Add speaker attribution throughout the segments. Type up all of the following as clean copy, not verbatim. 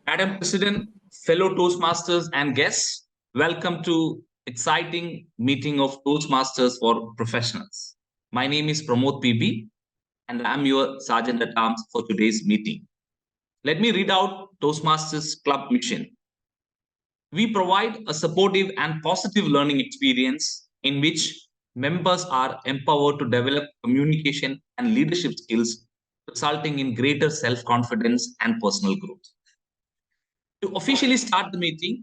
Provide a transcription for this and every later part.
Speaker 1: Madam President, fellow Toastmasters and guests, welcome to exciting meeting of Toastmasters for Professionals. My name is Pramod PB and I'm your Sergeant at Arms for today's meeting. Let me read out Toastmasters Club mission. We provide a supportive and positive learning experience in which members are empowered to develop communication and leadership skills, resulting in greater self-confidence and personal growth. To officially start the meeting,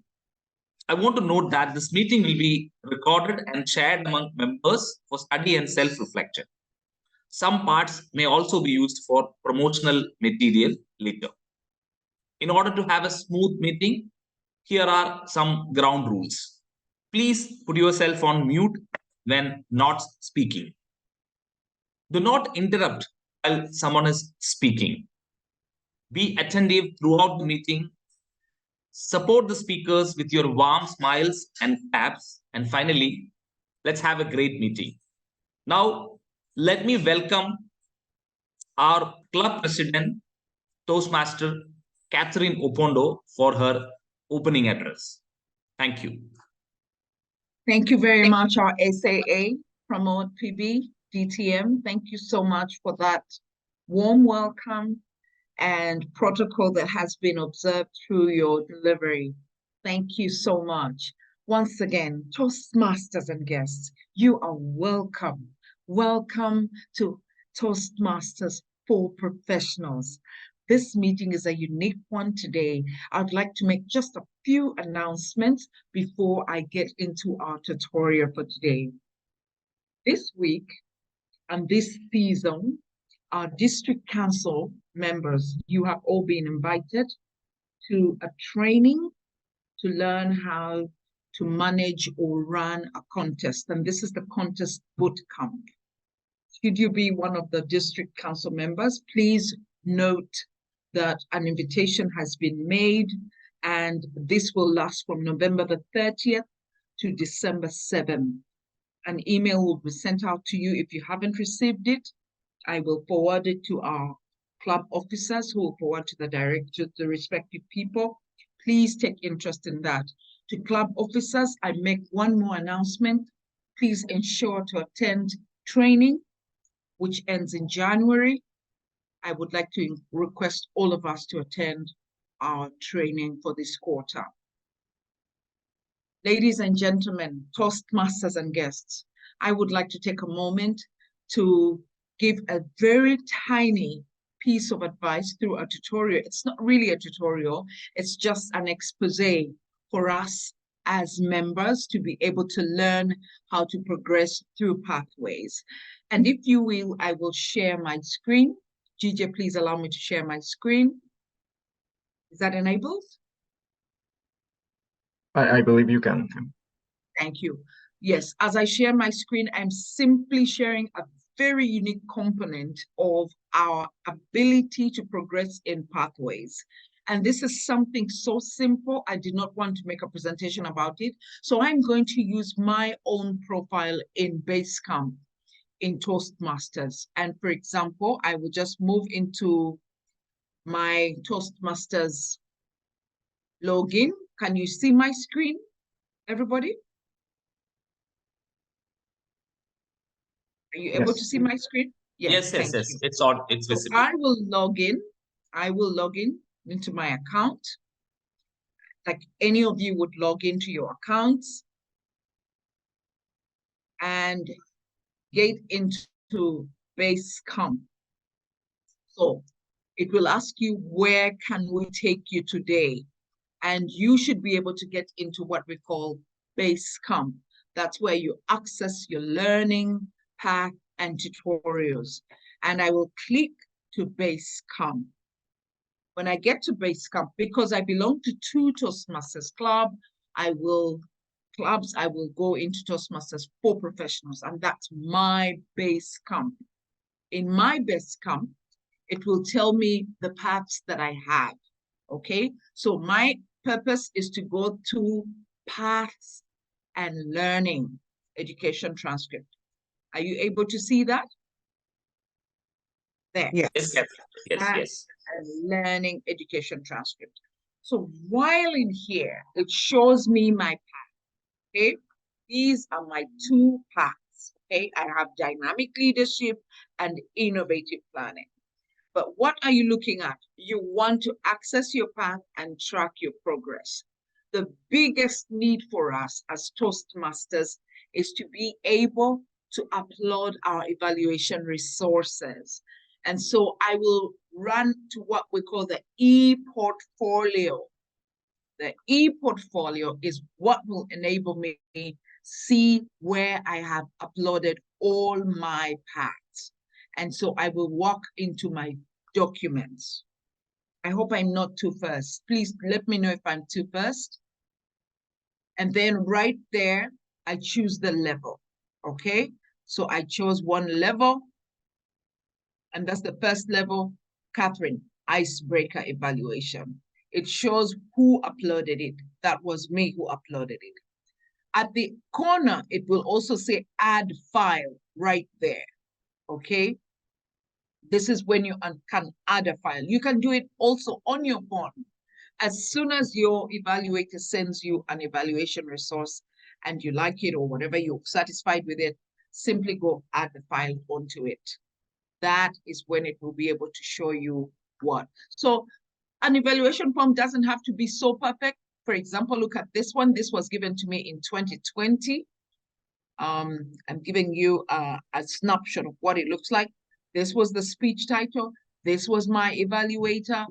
Speaker 1: I want to note that this meeting will be recorded and shared among members for study and self-reflection. Some parts may also be used for promotional material later. In order to have a smooth meeting, here are some ground rules. Please put yourself on mute when not speaking. Do not interrupt while someone is speaking. Be attentive throughout the meeting. Support the speakers with your warm smiles and taps. And finally, let's have a great meeting. Now, let me welcome our club president, Toastmaster Catherine Opondo, for her opening address. Thank you.
Speaker 2: Thank you very much, our SAA, Pramod PB, DTM. Thank you so much for that warm welcome and protocol that has been observed through your delivery. Thank you so much. Once again, Toastmasters and guests, you are welcome. Welcome to Toastmasters for Professionals. This meeting is a unique one today. I'd like to make just a few announcements before I get into our tutorial for today. This week and this season, our district council members, you have all been invited to a training to learn how to manage or run a contest. And this is the contest boot camp. Should you be one of the district council members, please note that an invitation has been made, and this will last from November the 30th to December 7th. An email will be sent out to you. If you haven't received it, I will forward it to our club officers who will forward to the director, the respective people. Please take interest in that. To club officers, I make one more announcement. Please ensure to attend training, which ends in January. I would like to request all of us to attend our training for this quarter. Ladies and gentlemen, Toastmasters and guests, I would like to take a moment to give a very tiny piece of advice through a tutorial. It's not really a tutorial, it's just an expose for us as members to be able to learn how to progress through pathways. And if you will, I will share my screen. GJ, please allow me to share my screen. Is that enabled?
Speaker 3: I believe you can.
Speaker 2: Thank you. Yes, as I share my screen, I'm simply sharing a very unique component of our ability to progress in pathways. And this is something so simple, I did not want to make a presentation about it. So I'm going to use my own profile in Basecamp in Toastmasters. And for example, I will just move into my Toastmasters login. Can you see my screen, everybody? Are you able to see my screen?
Speaker 1: Yes. It's on. It's visible.
Speaker 2: So I will log in. I will log in into my account, like any of you would log into your accounts, and get into Basecamp. So it will ask you, where can we take you today? And you should be able to get into what we call Basecamp. That's where you access your learning path and tutorials. And I will click to Basecamp. When I get to Basecamp, because I belong to two Toastmasters club, I will go into Toastmasters for Professionals, and that's my Basecamp. In my Basecamp, it will tell me the paths that I have, okay? So my purpose is to go to paths and learning education transcript. Are you able to see that? There.
Speaker 1: Yes.
Speaker 2: And learning education transcript. So while in here, it shows me my path, okay? These are my two paths, okay? I have dynamic leadership and innovative planning. But what are you looking at? You want to access your path and track your progress. The biggest need for us as Toastmasters is to be able to upload our evaluation resources. And so I will run to what we call the e-portfolio. The e-portfolio is what will enable me see where I have uploaded all my paths. And so I will walk into my documents. I hope I'm not too fast. Please let me know if I'm too fast. And then right there, I choose the level, okay? So I chose one level, and that's the first level, Catherine, icebreaker evaluation. It shows who uploaded it. That was me who uploaded it. At the corner, it will also say add file right there, okay? This is when you can add a file. You can do it also on your phone. As soon as your evaluator sends you an evaluation resource and you like it or whatever, you're satisfied with it, simply go add the file onto it. That is when it will be able to show you what. So an evaluation form doesn't have to be so perfect. For example, look at this one. This was given to me in 2020. I'm giving you a snapshot of what it looks like. This was the speech title. This was my evaluator.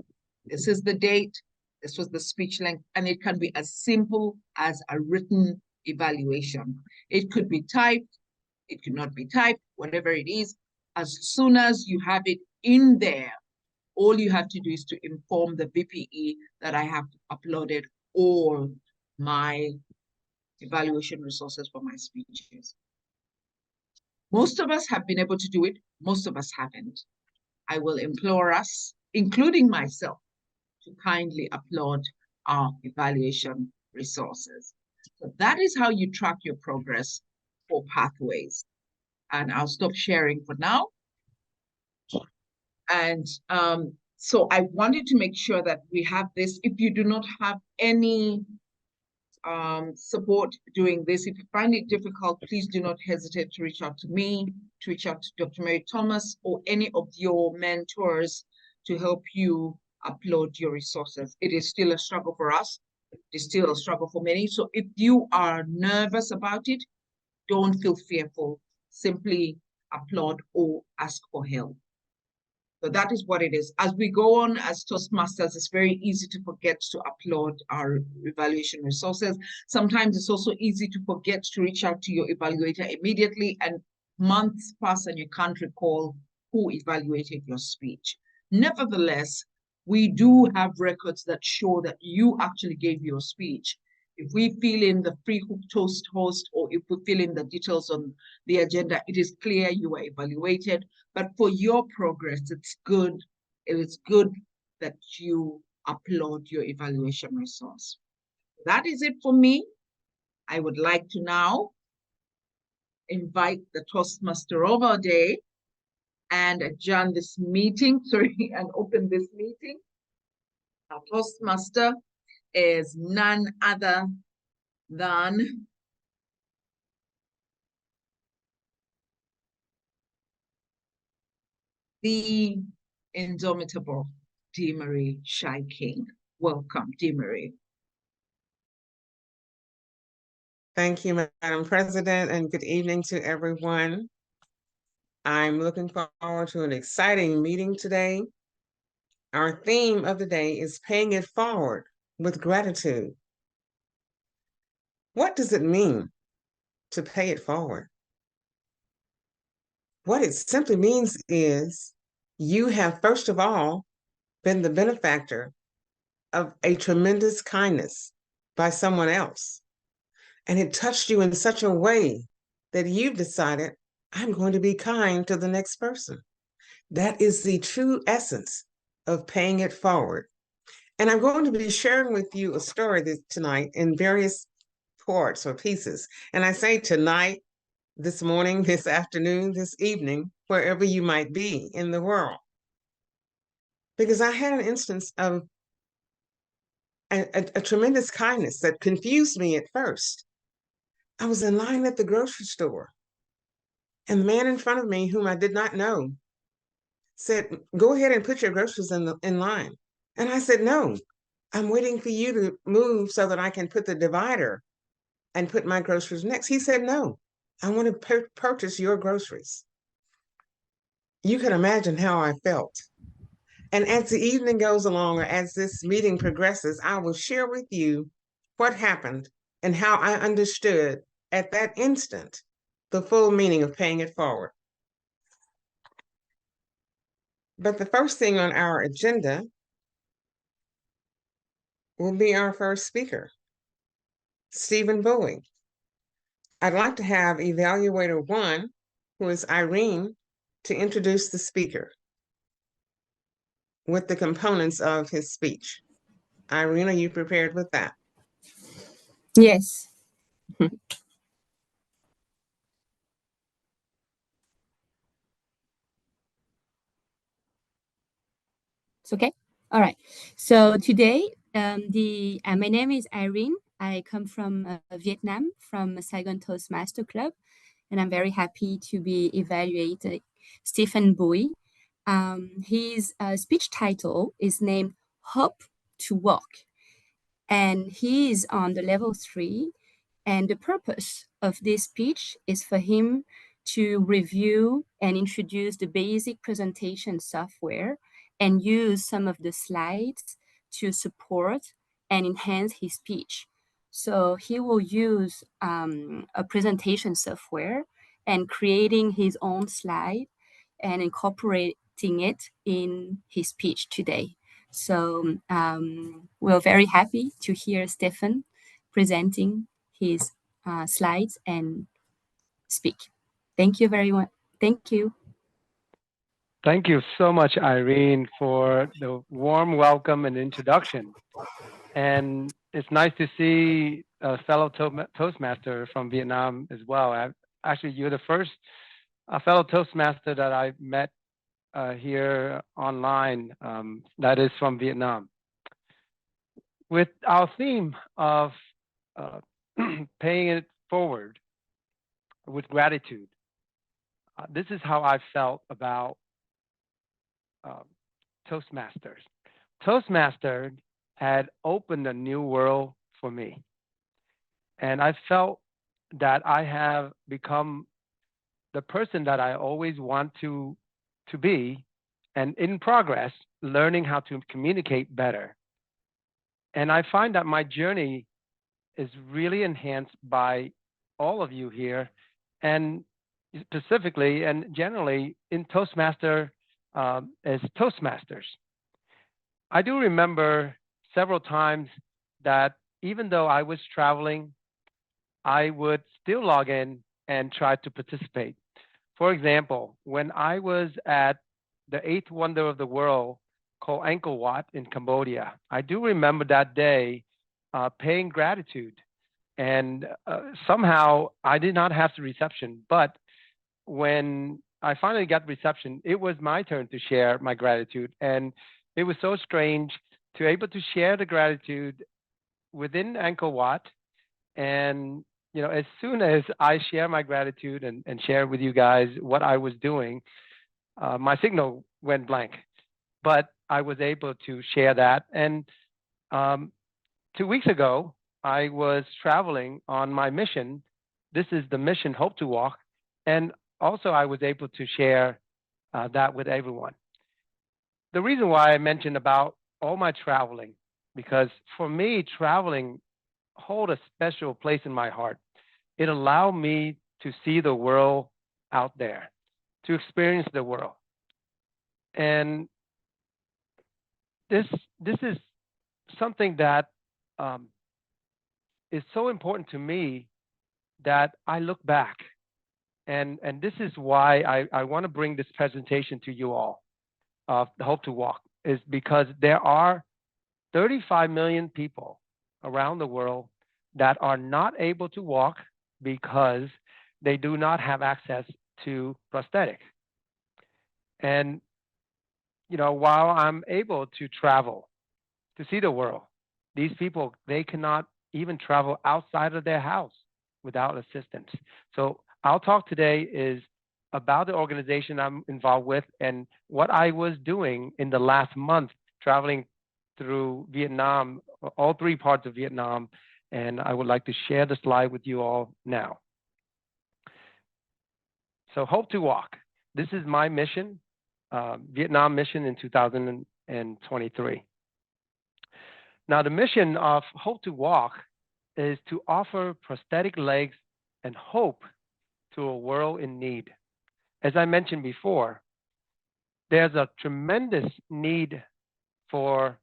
Speaker 2: This is the date. This was the speech length. And it can be as simple as a written evaluation. It could be typed. It could not be typed, whatever it is. As soon as you have it in there, all you have to do is to inform the BPE that I have uploaded all my evaluation resources for my speeches. Most of us have been able to do it. Most of us haven't. I will implore us, including myself, to kindly upload our evaluation resources. So that is how you track your progress for pathways. And I'll stop sharing for now. And so I wanted to make sure that we have this. If you do not have any support doing this, if you find it difficult, please do not hesitate to reach out to me, to reach out to Dr. Mary Thomas or any of your mentors to help you upload your resources. It is still a struggle for us. It is still a struggle for many. So if you are nervous about it, don't feel fearful. Simply upload or ask for help. So that is what it is. As we go on as Toastmasters, it's very easy to forget to upload our evaluation resources. Sometimes it's also easy to forget to reach out to your evaluator immediately, and months pass and you can't recall who evaluated your speech. Nevertheless, we do have records that show that you actually gave your speech. If we fill in the free Toast host, or if we fill in the details on the agenda, it is clear you were evaluated. But for your progress, it's good. It is good that you upload your evaluation resource. That is it for me. I would like to now invite the Toastmaster of our day and adjourn this meeting, and open this meeting. Our Toastmaster is none other than the indomitable Dee Marie Shy King. Welcome, Dee Marie.
Speaker 3: Thank you, Madam President, and good evening to everyone. I'm looking forward to an exciting meeting today. Our theme of the day is paying it forward with gratitude. What does it mean to pay it forward? What it simply means is you have, first of all, been the benefactor of a tremendous kindness by someone else. And it touched you in such a way that you've decided, I'm going to be kind to the next person. That is the true essence of paying it forward. And I'm going to be sharing with you a story tonight in various parts or pieces. And I say tonight, this morning, this afternoon, this evening, wherever you might be in the world. Because I had an instance of a tremendous kindness that confused me at first. I was in line at the grocery store, and the man in front of me, whom I did not know, said, "Go ahead and put your groceries in line." And I said, "No, I'm waiting for you to move so that I can put the divider and put my groceries next." He said, "No, I want to purchase your groceries." You can imagine how I felt. And as the evening goes along, or as this meeting progresses, I will share with you what happened and how I understood at that instant the full meaning of paying it forward. But the first thing on our agenda will be our first speaker, Stephen Bowie. I'd like to have Evaluator 1, who is Irene, to introduce the speaker with the components of his speech. Irene, are you prepared with that?
Speaker 4: Yes. It's okay. All right. So today, my name is Irene. I come from Vietnam, from Saigon Toastmaster Club, and I'm very happy to be evaluating Stephen Bowie. His speech title is named "Hope to Walk," and he is on the level 3. And the purpose of this speech is for him to review and introduce the basic presentation software and use some of the slides to support and enhance his speech. So he will use a presentation software and creating his own slide and incorporating it in his speech today. So we're very happy to hear Stephen presenting his slides and speak. Thank you very much. Thank you.
Speaker 5: Thank you so much, Irene, for the warm welcome and introduction. And it's nice to see a fellow Toastmaster from Vietnam as well. Actually, you're the first fellow Toastmaster that I met here online that is from Vietnam. With our theme of paying it forward with gratitude, this is how I felt about Toastmasters. Toastmasters had opened a new world for me. And I felt that I have become the person that I always want to be, and in progress, learning how to communicate better. And I find that my journey is really enhanced by all of you here, and specifically and generally in Toastmaster as Toastmasters. I do remember several times that even though I was traveling, I would still log in and try to participate. For example, when I was at the 8th wonder of the world called Angkor Wat in Cambodia, I do remember that day paying gratitude. And somehow I did not have the reception, but when I finally got reception, it was my turn to share my gratitude. And it was so strange to able to share the gratitude within Angkor Wat. And as soon as I share my gratitude and share with you guys what I was doing, my signal went blank. But I was able to share that. And 2 weeks ago, I was traveling on my mission. This is the mission Hope to Walk. And also I was able to share that with everyone. The reason why I mentioned about all my traveling, because for me, traveling hold a special place in my heart. It allowed me to see the world out there, to experience the world. And this is something that is so important to me that I look back. And this is why I want to bring this presentation to you all of Hope to Walk, is because there are 35 million people around the world that are not able to walk because they do not have access to prosthetic. And while I'm able to travel to see the world, These people, they cannot even travel outside of their house without assistance. So our talk today is about the organization I'm involved with and what I was doing in the last month, traveling through Vietnam, all three parts of Vietnam. And I would like to share the slide with you all now. So Hope to Walk. This is my mission, Vietnam mission in 2023. Now, the mission of Hope to Walk is to offer prosthetic legs and hope to a world in need. As I mentioned before, there's a tremendous need for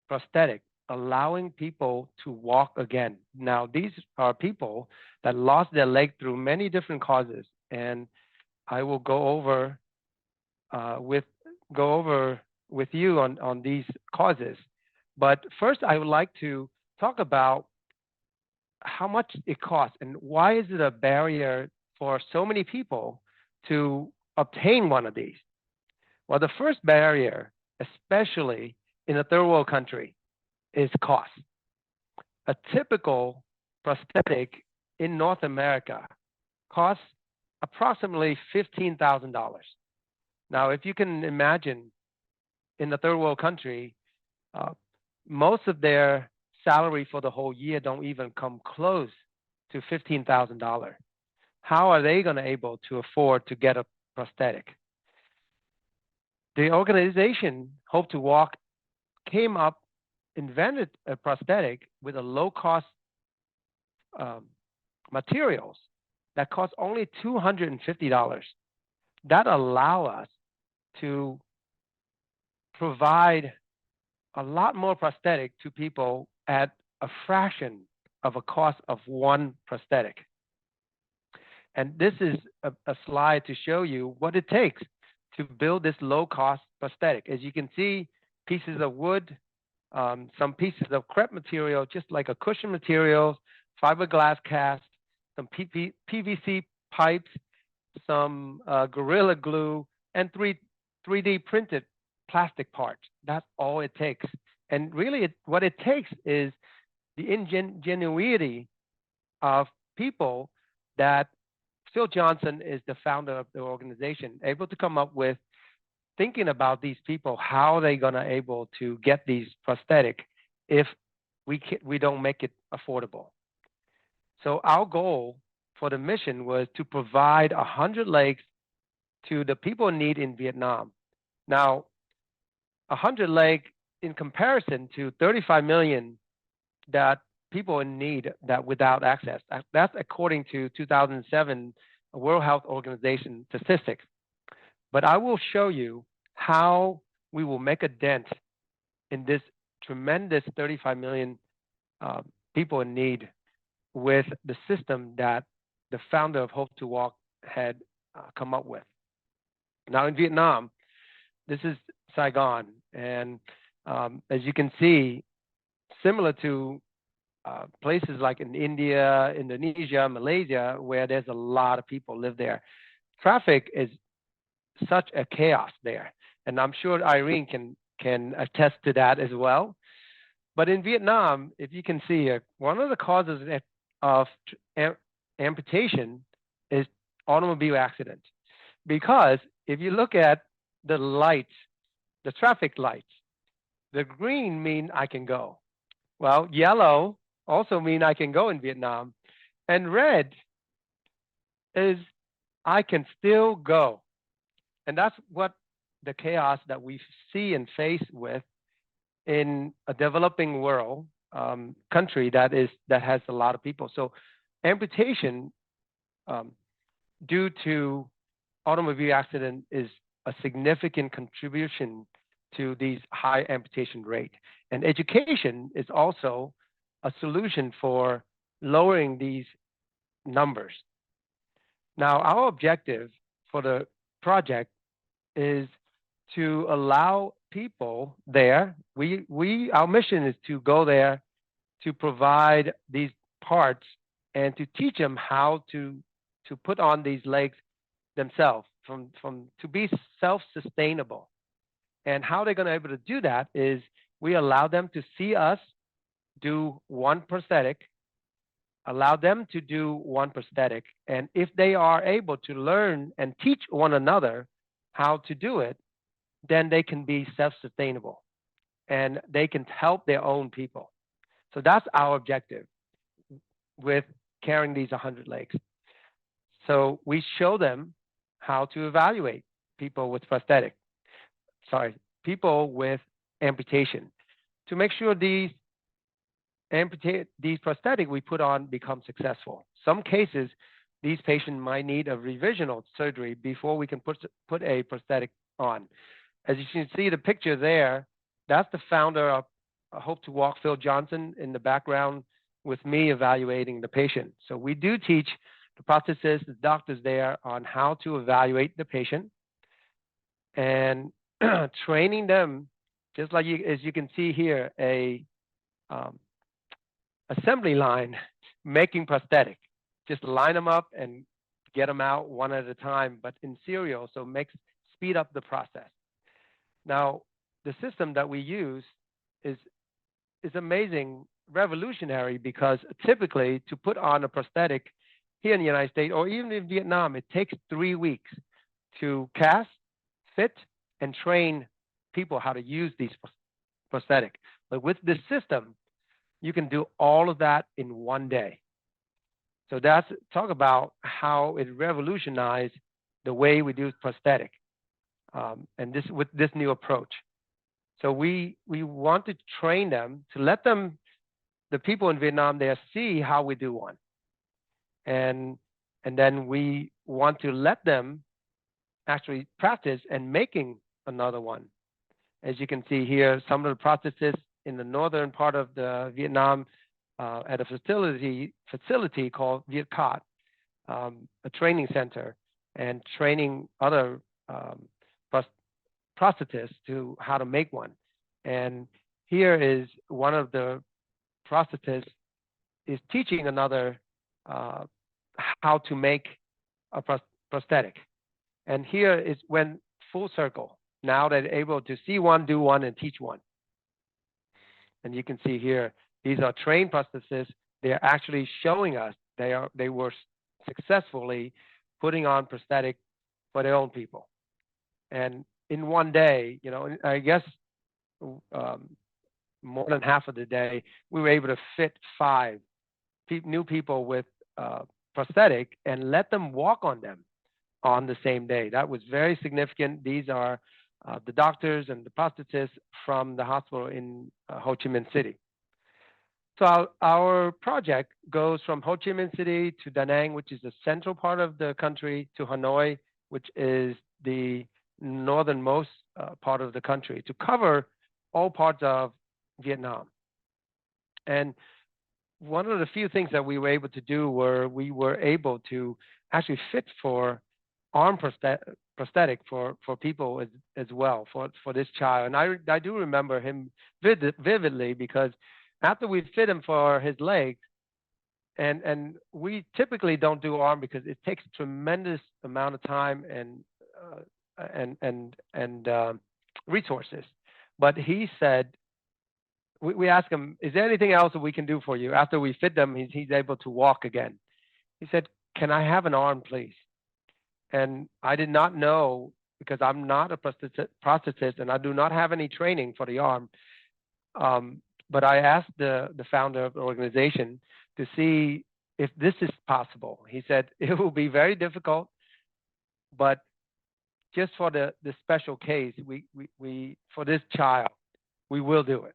Speaker 5: prosthetic, allowing people to walk again. Now, these are people that lost their leg through many different causes, and I will go over with you on these causes. But first, I would like to talk about how much it costs and why is it a barrier for so many people to obtain one of these. Well, the first barrier, especially in a third world country, is cost. A typical prosthetic in North America costs approximately $15,000. Now, if you can imagine, in a third world country, most of their salary for the whole year don't even come close to $15,000. How are they going to able to afford to get a prosthetic? The organization Hope to Walk invented a prosthetic with a low cost materials that cost only $250. That allow us to provide a lot more prosthetic to people at a fraction of a cost of one prosthetic. And this is a slide to show you what it takes to build this low-cost prosthetic. As you can see, pieces of wood, some pieces of crepe material, just like a cushion materials, fiberglass cast, some PVC pipes, some Gorilla Glue, and 3D printed plastic parts. That's all it takes. And really, what it takes is the ingenuity of people that Phil Johnson is the founder of the organization, able to come up with thinking about these people, how they're gonna able to get these prosthetic if we don't make it affordable. So our goal for the mission was to provide 100 legs to the people in need in Vietnam. Now, 100 legs in comparison to 35 million that people in need that without access. That's according to 2007 World Health Organization statistics. But I will show you how we will make a dent in this tremendous 35 million people in need with the system that the founder of Hope to Walk had come up with. Now in Vietnam, this is Saigon, and as you can see, similar to places like in India, Indonesia, Malaysia, where there's a lot of people live there. Traffic is such a chaos there. And I'm sure Irene can attest to that as well. But in Vietnam, if you can see, one of the causes of amputation is automobile accidents. Because if you look at the lights, the traffic lights, the green mean I can go. Well, yellow also mean I can go in Vietnam. And red is I can still go. And that's what the chaos that we see and face with in a developing world country that has a lot of people. So amputation due to automobile accident is a significant contribution to these high amputation rate. And education is also a solution for lowering these numbers. Now, our objective for the project is to allow people there. Our mission is to go there to provide these parts and to teach them how to put on these legs themselves, to be self-sustainable. And how they're going to be able to do that is we allow them to see us do one prosthetic, allow them to do one prosthetic, and if they are able to learn and teach one another how to do it, then they can be self-sustainable and they can help their own people. So that's our objective with carrying these 100 legs. So we show them how to evaluate people with people with amputation, to make sure these prosthetic we put on become successful. Some cases, these patients might need a revisional surgery before we can put a prosthetic on. As you can see the picture there, that's the founder of Hope to Walk, Phil Johnson, in the background with me evaluating the patient. So we do teach the prosthetists, the doctors there on how to evaluate the patient and training them, just like as you can see here, a assembly line making prosthetic. Just line them up and get them out one at a time, but in serial, so speed up the process. Now, the system that we use is amazing, revolutionary, because typically to put on a prosthetic here in the United States or even in Vietnam, it takes 3 weeks to cast, fit, and train people how to use these prosthetic. But with this system, you can do all of that in 1 day. So that's talk about how it revolutionized the way we do prosthetic, and this with this new approach. So we want to train them to let them, the people in Vietnam there, see how we do one, and then we want to let them actually practice and making another one. As you can see here, some of the processes in the northern part of the Vietnam at a facility called Viet Cot, a training center, and training other prosthetists to how to make one. And here is one of the prosthetists is teaching another how to make a prosthetic. And here is when full circle. Now they're able to see one, do one, and teach one. And you can see here, these are trained prosthetists. They're actually showing us they were successfully putting on prosthetic for their own people. And in 1 day, I guess more than half of the day, we were able to fit 5 new people with prosthetic and let them walk on them on the same day. That was very significant. These are the doctors and the prosthetists from the hospital in Ho Chi Minh City. So our project goes from Ho Chi Minh City to Da Nang, which is the central part of the country, to Hanoi, which is the northernmost part of the country, to cover all parts of Vietnam. And one of the few things that we were able to do were we were able to actually fit for arm prosthetic for people as well for this child. And I do remember him vividly, because after we fit him for his legs, and we typically don't do arm because it takes tremendous amount of time and resources. But he said, we asked him, is there anything else that we can do for you? After we fit them, he's able to walk again. He said, can I have an arm, please? And I did not know, because I'm not a prosthetist and I do not have any training for the arm. But I asked the founder of the organization to see if this is possible. He said, it will be very difficult, but just for the special case, we for this child, we will do it.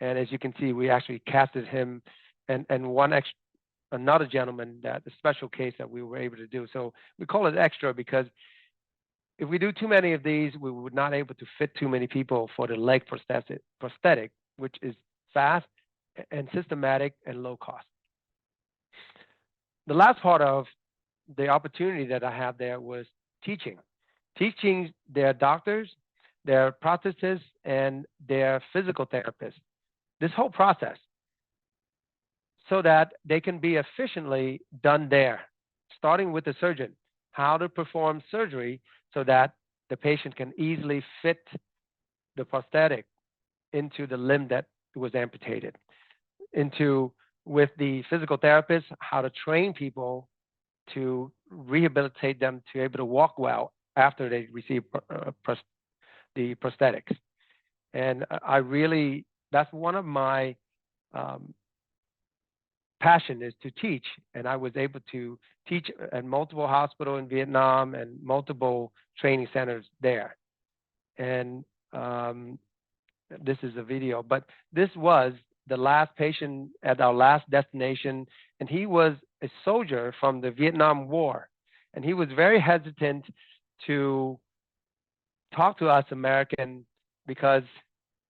Speaker 5: And as you can see, we actually casted him and another gentleman, that the special case that we were able to do. So we call it extra, because if we do too many of these, we would not able to fit too many people for the leg prosthetic, which is fast and systematic and low cost. The last part of the opportunity that I had there was teaching their doctors, their prosthetists, and their physical therapists this whole process, so that they can be efficiently done there, starting with the surgeon, how to perform surgery so that the patient can easily fit the prosthetic into the limb that was amputated. into with the physical therapist how to train people to rehabilitate them to be able to walk well after they receive the prosthetics. And I really, that's one of my passion is to teach. And I was able to teach at multiple hospitals in Vietnam and multiple training centers there. And this is a video, but this was the last patient at our last destination. And he was a soldier from the Vietnam War. And he was very hesitant to talk to us American because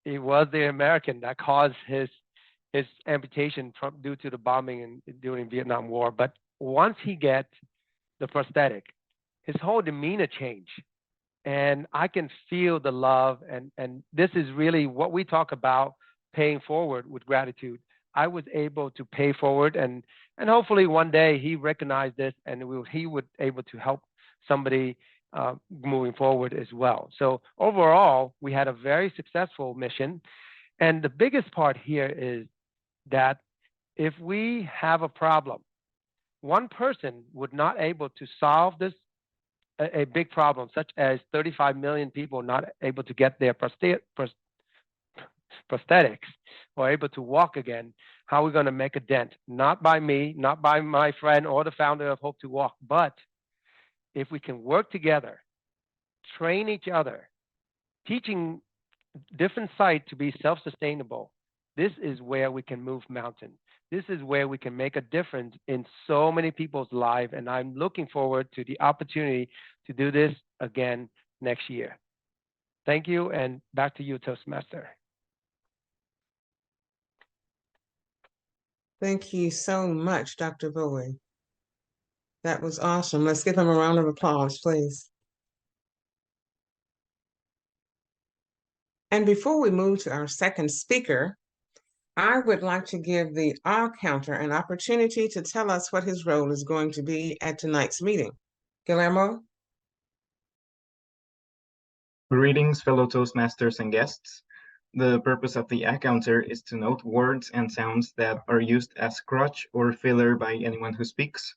Speaker 5: it was the American that caused his amputation due to the bombing during Vietnam War. But once he gets the prosthetic, his whole demeanor changed. And I can feel the love. And this is really what we talk about, paying forward with gratitude. I was able to pay forward, and hopefully one day he recognized this and he would able to help somebody moving forward as well. So overall, we had a very successful mission. And the biggest part here is that if we have a problem, one person would not able to solve this, a big problem, such as 35 million people not able to get their prosthetics or able to walk again. How are we going to make a dent? Not by me, not by my friend or the founder of Hope to Walk, but if we can work together, train each other, teaching different sites to be self-sustainable, this is where we can move mountains. This is where we can make a difference in so many people's lives. And I'm looking forward to the opportunity to do this again next year. Thank you, and back to you, Toastmaster.
Speaker 3: Thank you so much, Dr. Bowie. That was awesome. Let's give him a round of applause, please. And before we move to our second speaker, I would like to give the counter an opportunity to tell us what his role is going to be at tonight's meeting. Guillermo?
Speaker 6: Greetings, fellow Toastmasters and guests. The purpose of the counter is to note words and sounds that are used as crutch or filler by anyone who speaks.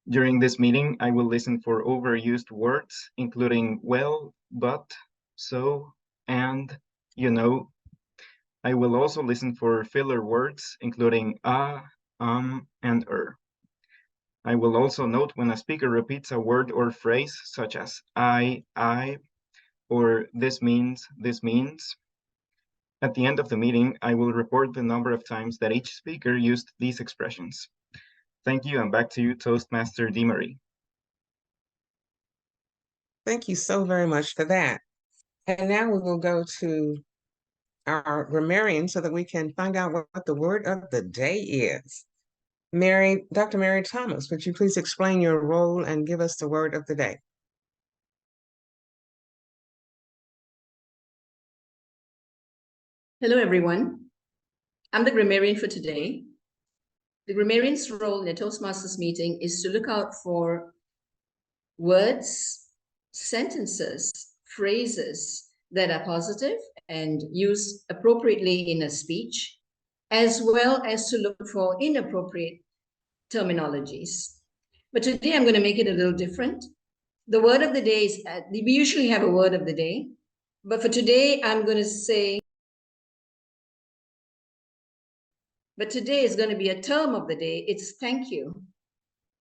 Speaker 6: During this meeting, I will listen for overused words, including well, but, so, and, you know. I will also listen for filler words, including and I will also note when a speaker repeats a word or phrase, such as I, or this means. At the end of the meeting, I will report the number of times that each speaker used these expressions. Thank you, and back to you, Toastmaster DeMarie.
Speaker 3: Thank you so very much for that. And now we will go to our grammarian so that we can find out what the word of the day is. Dr. Mary Thomas, would you please explain your role and give us the word of the day?
Speaker 7: Hello, everyone. I'm the grammarian for today. The grammarian's role in a Toastmasters meeting is to look out for words, sentences, phrases that are positive and used appropriately in a speech, as well as to look for inappropriate terminologies. But today I'm going to make it a little different. The word of the day is, we usually have a word of the day, but for today I'm going to say, but today is going to be a term of the day. It's thank you,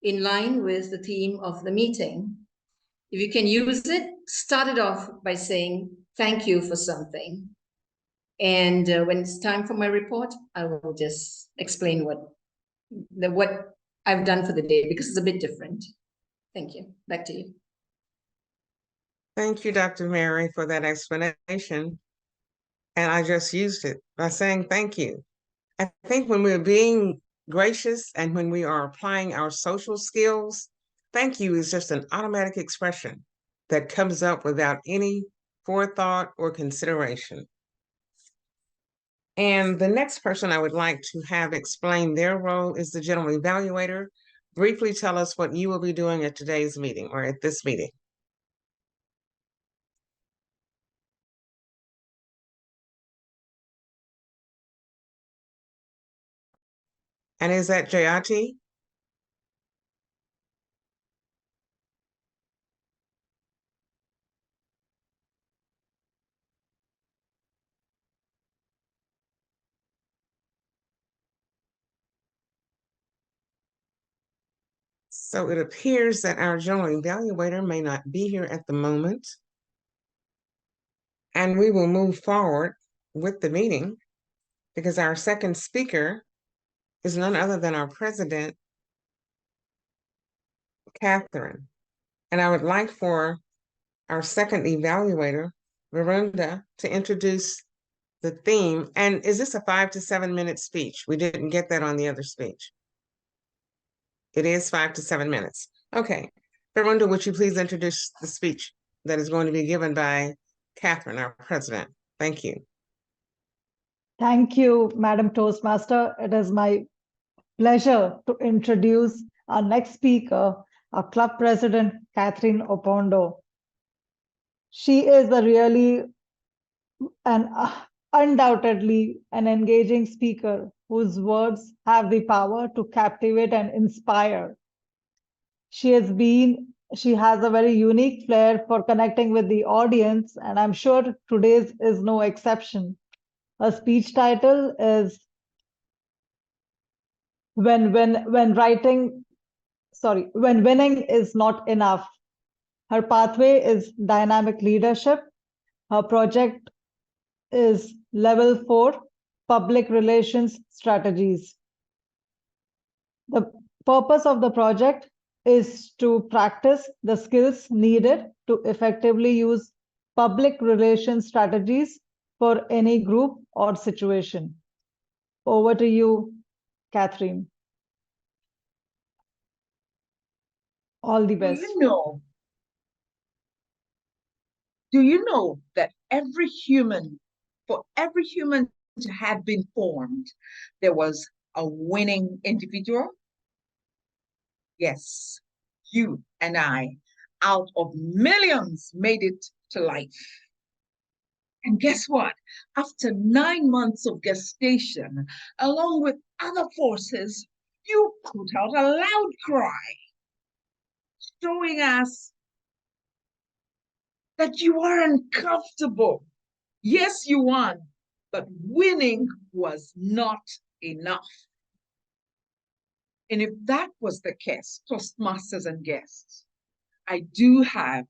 Speaker 7: in line with the theme of the meeting. If you can use it, start it off by saying thank you for something. And when it's time for my report, I will just explain what I've done for the day, because it's a bit different. Thank you. Back to you.
Speaker 3: Thank you, Dr. Mary, for that explanation. And I just used it by saying thank you. I think when we're being gracious and when we are applying our social skills, thank you is just an automatic expression that comes up without any forethought or consideration. And the next person I would like to have explain their role is the general evaluator. Briefly tell us what you will be doing at today's meeting or at this meeting. And is that Jayati? So it appears that our general evaluator may not be here at the moment. And we will move forward with the meeting because our second speaker is none other than our president, Catherine. And I would like for our second evaluator, Verunda, to introduce the theme. And is this a 5 to 7 minute speech? We didn't get that on the other speech. It is 5 to 7 minutes. Okay. Verunda, would you please introduce the speech that is going to be given by Catherine, our president? Thank you.
Speaker 8: Thank you, Madam Toastmaster. It is my pleasure to introduce our next speaker, our club president, Catherine Opondo. She is a really and undoubtedly an engaging speaker whose words have the power to captivate and inspire. She has a very unique flair for connecting with the audience, and I'm sure today's is no exception. Her speech title is when winning is not enough. Her pathway is dynamic leadership. Her project is level 4, public relations strategies. The purpose of the project is to practice the skills needed to effectively use public relations strategies for any group or situation. Over to you, Catherine. All the best.
Speaker 2: Do you know that for every human to have been formed, there was a winning individual? Yes, you and I, out of millions, made it to life. And guess what? After 9 months of gestation, along with other forces, you put out a loud cry, showing us that you are uncomfortable. Yes, you won, but winning was not enough. And if that was the case, Toastmasters and guests, I do have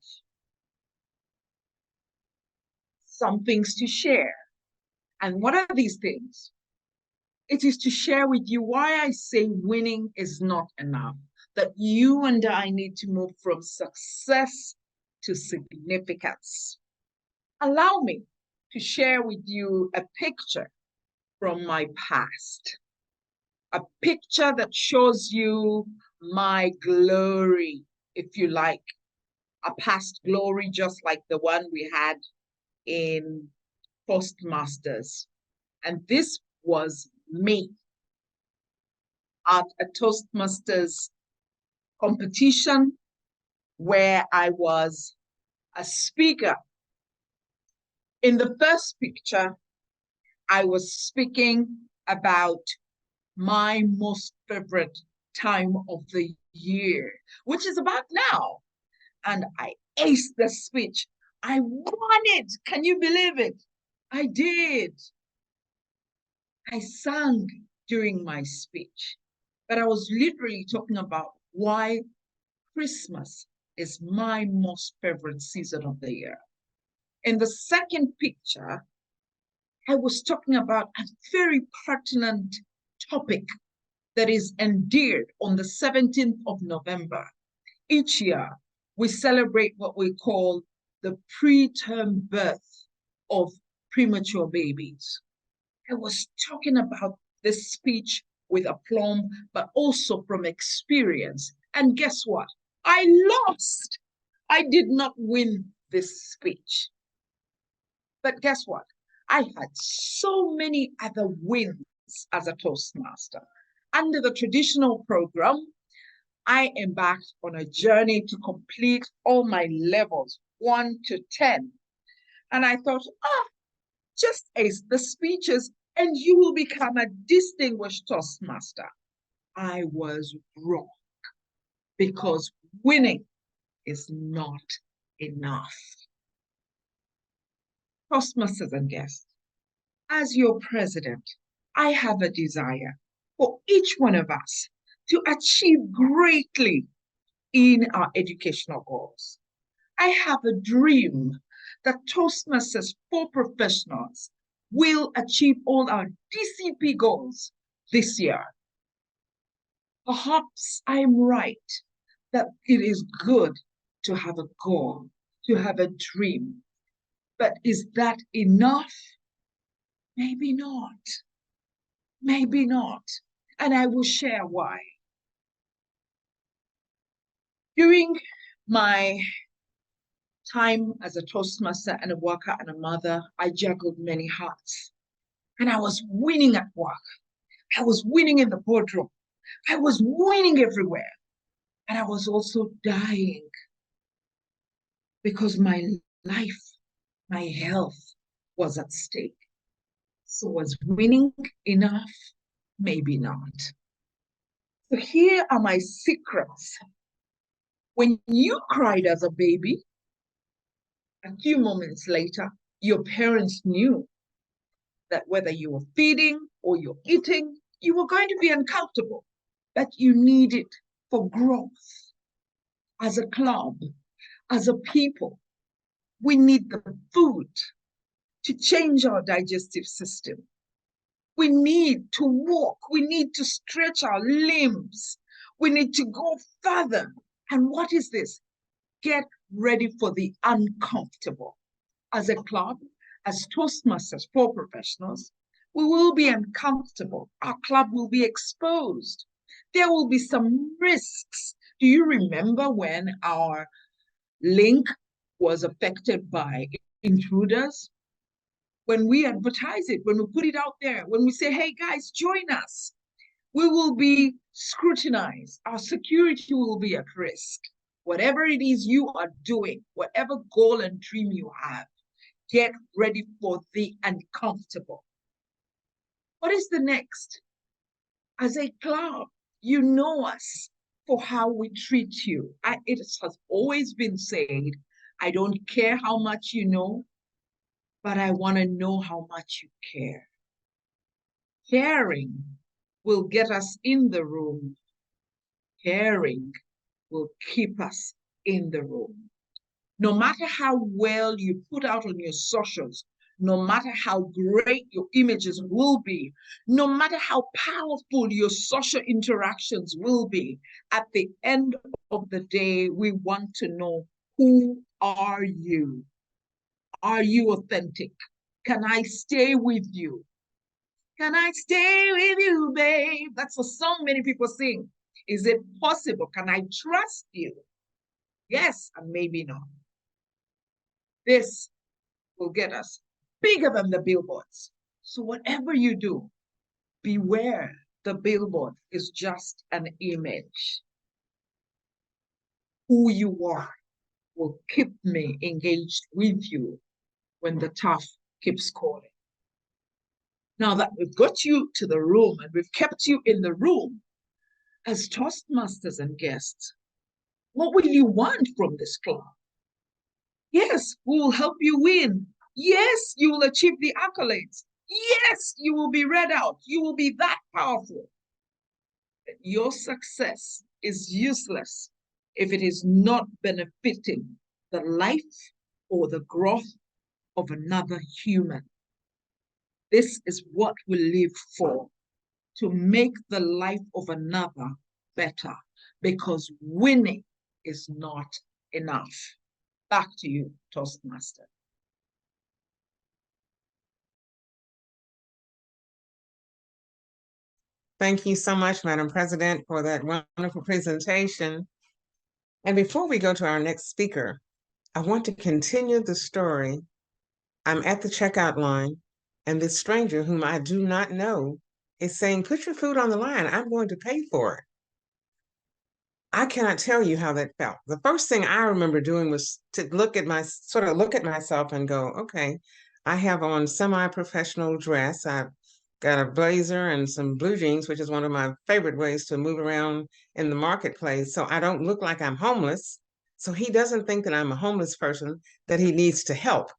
Speaker 2: some things to share. And what are these things? It is to share with you why I say winning is not enough, that you and I need to move from success to significance. Allow me to share with you a picture from my past, a picture that shows you my glory, if you like, a past glory just like the one we had in Toastmasters. And this was me at a Toastmasters competition where I was a speaker. In the first picture, I was speaking about my most favorite time of the year, which is about now. And I aced the speech. I won it. Can you believe it? I did. I sang during my speech, but I was literally talking about why Christmas is my most favorite season of the year. In the second picture, I was talking about a very pertinent topic that is endeared on the 17th of November. Each year, we celebrate what we call the preterm birth of premature babies. I was talking about this speech with aplomb, but also from experience. And guess what? I lost. I did not win this speech. But guess what? I had so many other wins as a Toastmaster. Under the traditional program, I embarked on a journey to complete all my levels, 1 to 10. And I thought, just ace the speeches and you will become a distinguished Toastmaster. I was wrong, because winning is not enough. Toastmasters and guests, as your president, I have a desire for each one of us to achieve greatly in our educational goals. I have a dream that Toastmasters for Professionals will achieve all our DCP goals this year. Perhaps I'm right that it is good to have a goal, to have a dream, but is that enough? Maybe not. Maybe not. And I will share why. During my time as a Toastmaster and a worker and a mother, I juggled many hats. And I was winning at work. I was winning in the boardroom. I was winning everywhere. And I was also dying because my life, my health was at stake. So was winning enough? Maybe not. So here are my secrets. When you cried as a baby, a few moments later, your parents knew that whether you were feeding or you're eating, you were going to be uncomfortable, but you need it for growth. As a club, as a people, we need the food to change our digestive system. We need to walk. We need to stretch our limbs. We need to go further. And what is this? Get ready for the uncomfortable. As a club, as Toastmasters for Professionals, we will be uncomfortable. Our club will be exposed. There will be some risks. Do you remember when our link was affected by intruders? When we advertise it, when we put it out there, when we say, hey guys, join us, we will be scrutinized. Our security will be at risk. Whatever it is you are doing, whatever goal and dream you have, get ready for the uncomfortable. What is the next? As a club, you know us for how we treat you. It has always been said, I don't care how much you know, but I want to know how much you care. Caring will get us in the room. Caring will keep us in the room. No matter how well you put out on your socials, no matter how great your images will be, no matter how powerful your social interactions will be, at the end of the day, we want to know, who are you? Are you authentic? Can I stay with you? Can I stay with you, babe? That's a song many people sing. Is it possible? Can I trust you? Yes, and maybe not. This will get us bigger than the billboards. So whatever you do, beware, the billboard is just an image. Who you are will keep me engaged with you when the tough keeps calling. Now that we've got you to the room and we've kept you in the room, as Toastmasters and guests, what will you want from this club? Yes, we will help you win. Yes, you will achieve the accolades. Yes, you will be read out. You will be that powerful. But your success is useless if it is not benefiting the life or the growth of another human. This is what we live for, to make the life of another better, because winning is not enough. Back to you, Toastmaster.
Speaker 3: Thank you so much, Madam President, for that wonderful presentation. And before we go to our next speaker, I want to continue the story. I'm at the checkout line, and this stranger whom I do not know is saying, put your food on the line. I'm going to pay for it. I cannot tell you how that felt. The first thing I remember doing was to look at myself and go, okay, I have on semi-professional dress. got a blazer and some blue jeans, which is one of my favorite ways to move around in the marketplace. So I don't look like I'm homeless. So he doesn't think that I'm a homeless person, that he needs to help.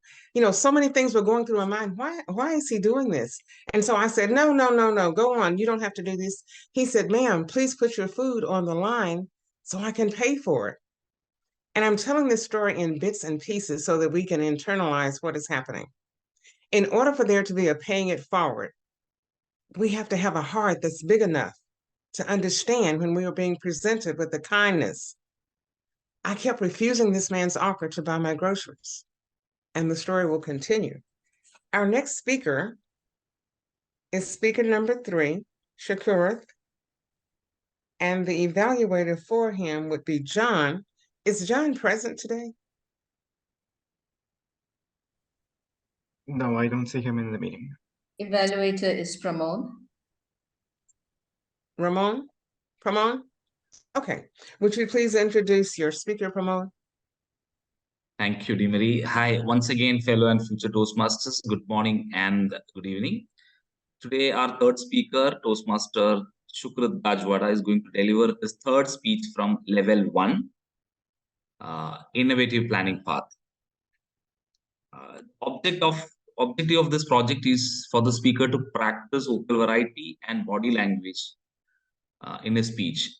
Speaker 3: So many things were going through my mind. Why is he doing this? And so I said, no, no, no, no, go on. You don't have to do this. He said, ma'am, please put your food on the line so I can pay for it. And I'm telling this story in bits and pieces so that we can internalize what is happening. In order for there to be a paying it forward, we have to have a heart that's big enough to understand when we are being presented with the kindness. I kept refusing this man's offer to buy my groceries, and the story will continue. Our next speaker is speaker number 3, Shakurath, and the evaluator for him would be John. Is John present today?
Speaker 6: No, I don't see him in the meeting.
Speaker 7: Evaluator is Pramod.
Speaker 3: Ramon? Pramod? Okay. Would you please introduce your speaker, Pramod?
Speaker 1: Thank you, Marie. Hi, once again, fellow and future Toastmasters. Good morning and good evening. Today, our third speaker, Toastmaster Shukrat Gajwada, is going to deliver his third speech from level 1, innovative planning path. Objective of this project is for the speaker to practice vocal variety and body language in his speech.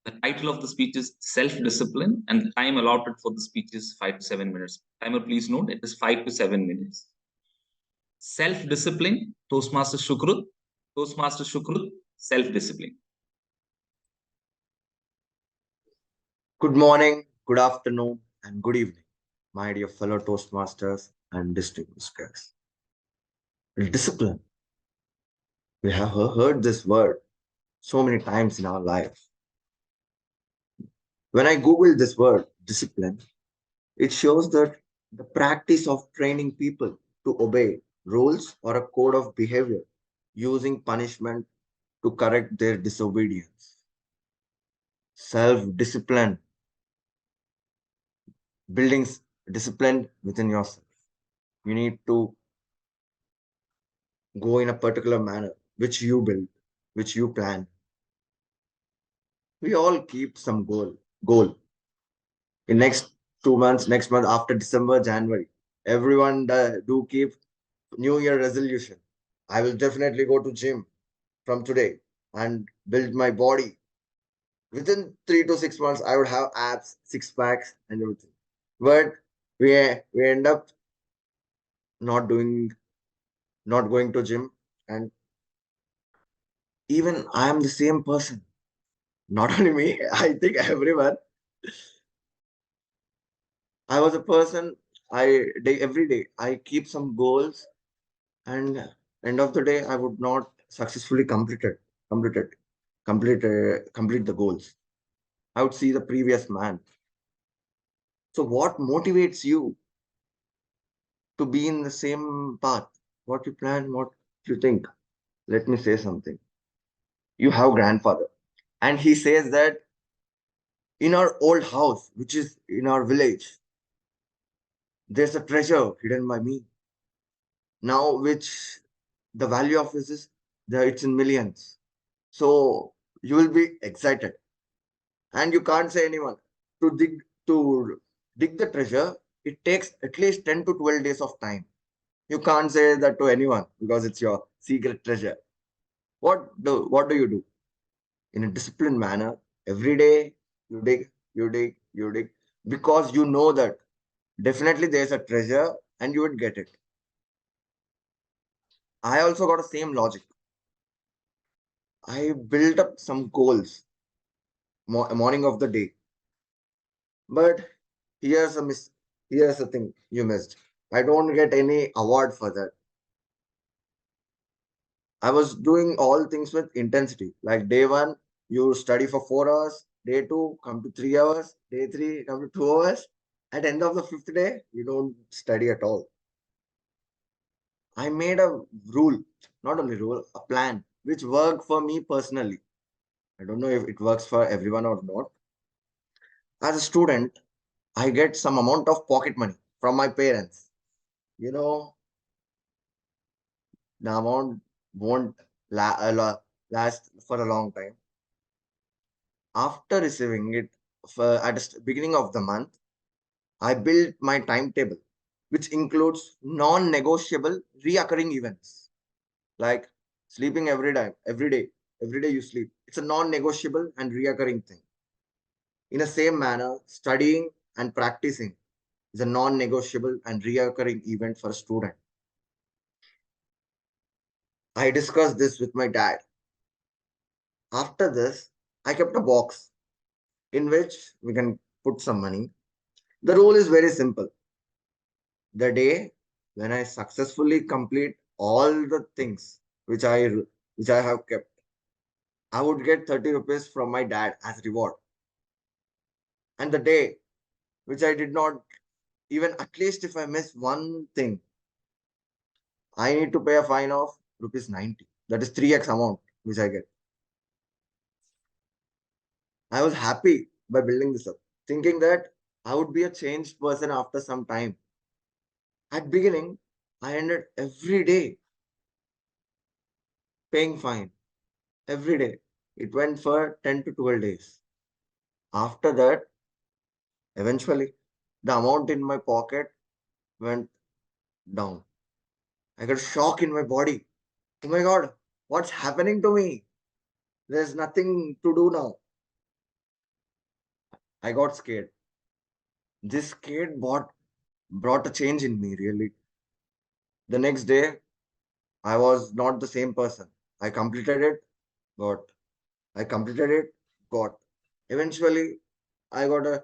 Speaker 1: The title of the speech is Self-Discipline, and the time allotted for the speech is 5 to 7 minutes. Timer, please note, it is 5 to 7 minutes. Self-discipline, Toastmaster Shukrut. Toastmaster Shukrut, self-discipline.
Speaker 9: Good morning, good afternoon, and good evening, my dear fellow Toastmasters and distinguished guests. Discipline. We have heard this word so many times in our life. When I Googled this word, discipline, it shows that the practice of training people to obey rules or a code of behavior using punishment to correct their disobedience. Self-discipline. Building discipline within yourself. You need to go in a particular manner, which you build, which you plan. We all keep some goal. In next 2 months, next month, after December, January, everyone do keep New Year resolution. I will definitely go to gym from today and build my body. Within 3 to 6 months, I would have abs, 6-packs, and everything. But we end up not going to gym, and even I am the same person. Not only me, I think everyone. I was a person, every day I keep some goals, and end of the day I would not successfully complete the goals. I would see the previous man. So what motivates you to be in the same path? What you plan, what you think? Let me say something. You have grandfather, and he says that in our old house, which is in our village, there's a treasure hidden by me. Now, which the value of this is it's in millions. So you will be excited, and you can't say anyone to dig the treasure. It takes at least 10 to 12 days of time. You can't say that to anyone because it's your secret treasure. What do you do? In a disciplined manner, every day you dig, because you know that definitely there's a treasure and you would get it. I also got the same logic. I built up some goals morning of the day. But here's the thing you missed. I don't get any award for that. I was doing all things with intensity. Like day 1, you study for 4 hours. Day 2, come to 3 hours. Day 3, come to 2 hours. At end of the 5th day, you don't study at all. I made a rule, not only rule, a plan, which worked for me personally. I don't know if it works for everyone or not. As a student, I get some amount of pocket money from my parents. The amount won't last for a long time. After receiving it at the beginning of the month, I built my timetable, which includes non-negotiable reoccurring events like sleeping every day you sleep. It's a non-negotiable and reoccurring thing. In the same manner, studying and practicing is a non-negotiable and reoccurring event for a student. I discussed this with my dad. After this, I kept a box in which we can put some money. The rule is very simple. The day when I successfully complete all the things which I have kept, I would get 30 rupees from my dad as reward. And the day which I did not, even at least if I miss one thing, I need to pay a fine of rupees 90. That is 3x amount which I get. I was happy by building this up, thinking that I would be a changed person after some time. At beginning, I ended every day paying fine. Every day. It went for 10 to 12 days. After that, eventually, the amount in my pocket went down. I got shock in my body. Oh my God, what's happening to me? There's nothing to do now. I got scared. This scared brought a change in me, really. The next day, I was not the same person. I completed it, got. I completed it, got. Eventually, I got a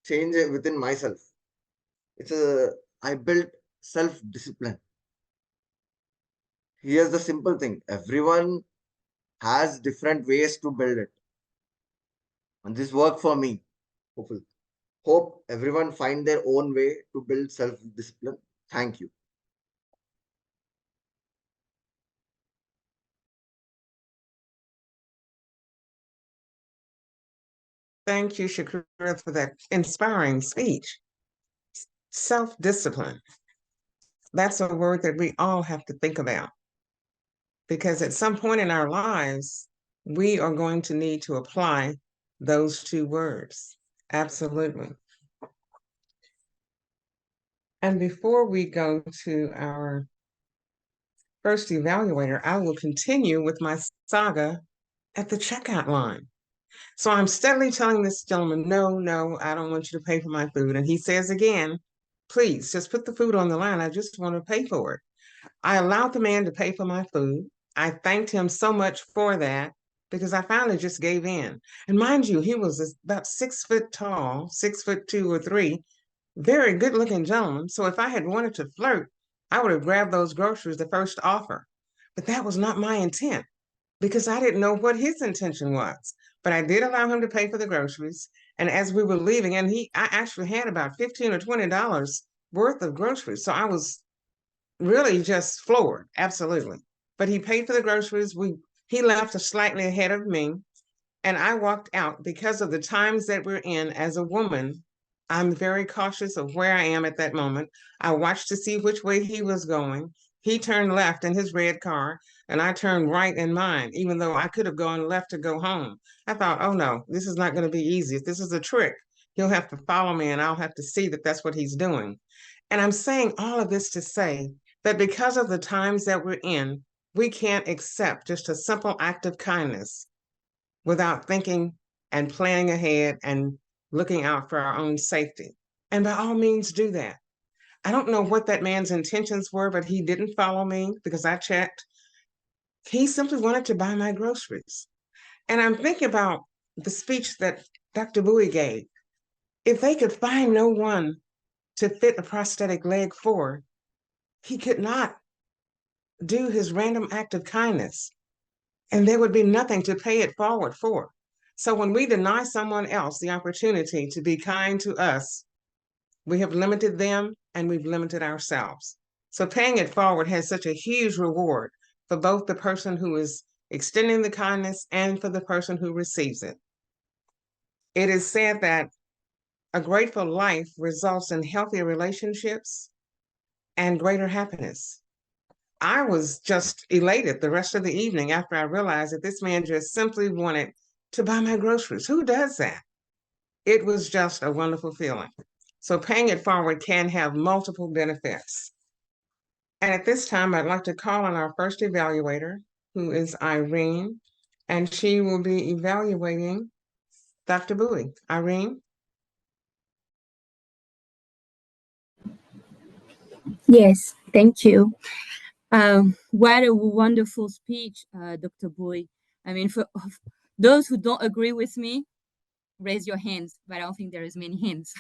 Speaker 9: change within myself. I built self-discipline. Here's the simple thing. Everyone has different ways to build it. And this worked for me. Hopefully. Hope everyone find their own way to build self-discipline. Thank you.
Speaker 3: Thank you, Shakira, for that inspiring speech. Self-discipline. That's a word that we all have to think about, because at some point in our lives, we are going to need to apply those two words. Absolutely. And before we go to our first evaluator, I will continue with my saga at the checkout line. So I'm steadily telling this gentleman, no, I don't want you to pay for my food. And he says again, please just put the food on the line. I just want to pay for it. I allowed the man to pay for my food. I thanked him so much for that because I finally just gave in. And mind you, he was about 6 foot tall, 6'2" or 3, very good looking gentleman. So if I had wanted to flirt, I would have grabbed those groceries the first offer. But that was not my intent because I didn't know what his intention was. But I did allow him to pay for the groceries. And as we were leaving, and I actually had about $15 or $20 worth of groceries. So I was really just floored, absolutely. But he paid for the groceries. He left slightly ahead of me, and I walked out. Because of the times that we're in as a woman, I'm very cautious of where I am at that moment. I watched to see which way he was going. He turned left in his red car, and I turned right in mine, even though I could have gone left to go home. I thought, oh no, this is not going to be easy. If this is a trick, he'll have to follow me, and I'll have to see that that's what he's doing. And I'm saying all of this to say that because of the times that we're in, we can't accept just a simple act of kindness without thinking and planning ahead and looking out for our own safety. And by all means, do that. I don't know what that man's intentions were, but he didn't follow me because I checked. He simply wanted to buy my groceries. And I'm thinking about the speech that Dr. Bowie gave. If they could find no one to fit a prosthetic leg for, he could not do his random act of kindness, and there would be nothing to pay it forward for. So when we deny someone else the opportunity to be kind to us, we have limited them and we've limited ourselves. So paying it forward has such a huge reward for both the person who is extending the kindness and for the person who receives it. It is said that a grateful life results in healthier relationships and greater happiness. I was just elated the rest of the evening after I realized that this man just simply wanted to buy my groceries. Who does that? It was just a wonderful feeling. So paying it forward can have multiple benefits. And at this time, I'd like to call on our first evaluator, who is Irene, and she will be evaluating Dr. Bowie. Irene?
Speaker 4: Yes, thank you. What a wonderful speech, Dr. Bowie. I mean, for those who don't agree with me, raise your hands, but I don't think there is many hands.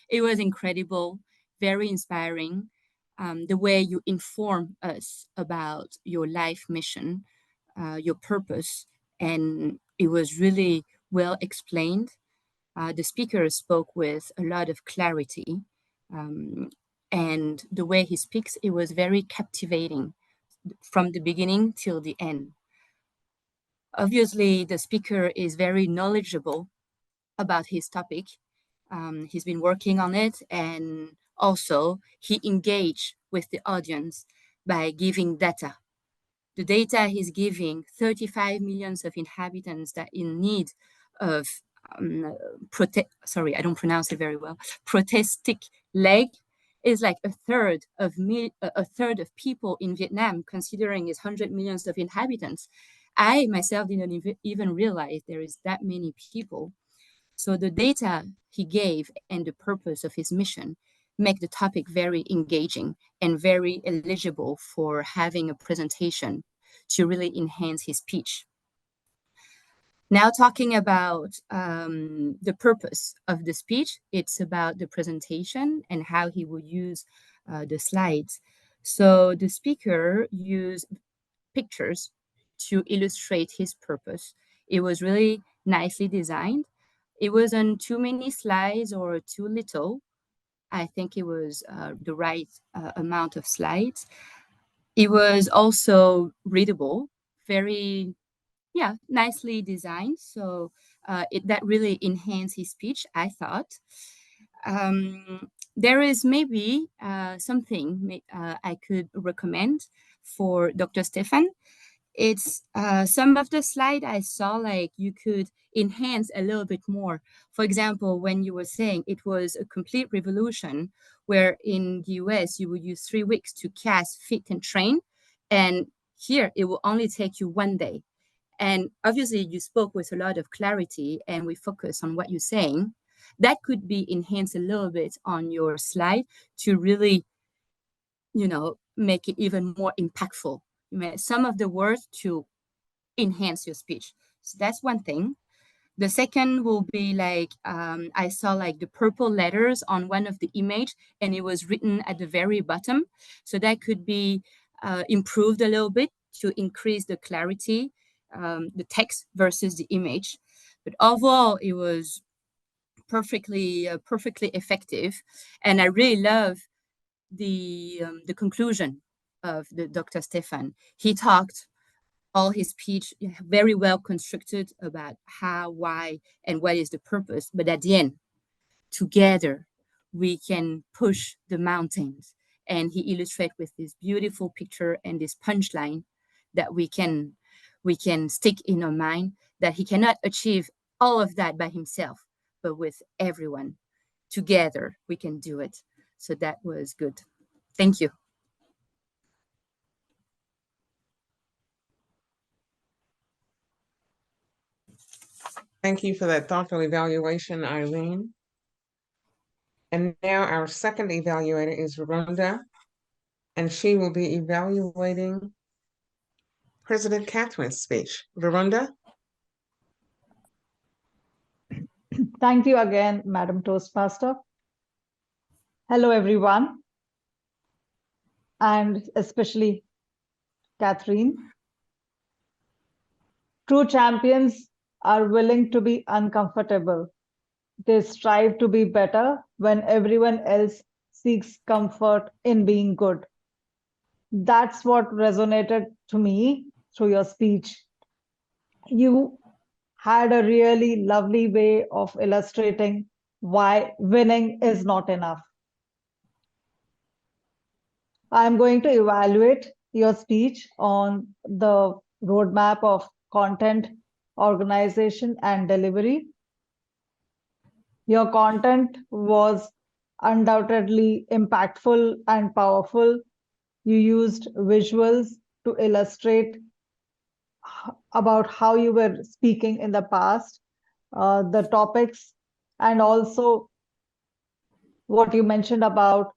Speaker 4: It was incredible, very inspiring. The way you inform us about your life mission, your purpose, and it was really well explained. The speaker spoke with a lot of clarity, and the way he speaks, it was very captivating from the beginning till the end. Obviously, the speaker is very knowledgeable about his topic. He's been working on it, and also he engaged with the audience by giving data. The data he's giving, 35 millions of inhabitants that in need of sorry, I don't pronounce it very well, prosthetic leg, is like a third of people in Vietnam, considering it's 100 millions of inhabitants. I myself didn't even realize there is that many people. So the data he gave and the purpose of his mission make the topic very engaging and very eligible for having a presentation to really enhance his speech. Now talking about the purpose of the speech, it's about the presentation and how he will use the slides. So the speaker used pictures to illustrate his purpose. It was really nicely designed. It wasn't too many slides or too little. I think it was the right amount of slides. It was also readable, very, yeah, nicely designed. So that really enhanced his speech, I thought. There is maybe something I could recommend for Dr. Stefan. It's some of the slide I saw, like you could enhance a little bit more. For example, when you were saying it was a complete revolution, where in the US you would use 3 weeks to cast, fit, and train, and here it will only take you 1 day. And obviously you spoke with a lot of clarity and we focus on what you're saying. That could be enhanced a little bit on your slide to really, you know, make it even more impactful. Some of the words to enhance your speech. So that's one thing. The second will be like, I saw like the purple letters on one of the image and it was written at the very bottom. So that could be improved a little bit to increase the clarity, the text versus the image. But overall, it was perfectly effective. And I really love the conclusion of the Dr. Stefan. He talked all his speech very well constructed about how, why, and what is the purpose. But at the end, together, we can push the mountains. And he illustrates with this beautiful picture and this punchline that we can stick in our mind, that he cannot achieve all of that by himself, but with everyone. Together, we can do it. So that was good. Thank you.
Speaker 3: Thank you for that thoughtful evaluation, Irene. And now our second evaluator is Rhonda, and she will be evaluating President Catherine's speech. Rhonda?
Speaker 8: Thank you again, Madam Toastmaster. Hello, everyone, and especially Catherine. True champions are willing to be uncomfortable. They strive to be better when everyone else seeks comfort in being good. That's what resonated to me through your speech. You had a really lovely way of illustrating why winning is not enough. I'm going to evaluate your speech on the roadmap of content, organization, and delivery. Your content was undoubtedly impactful and powerful. You used visuals to illustrate about how you were speaking in the past, the topics, and also what you mentioned about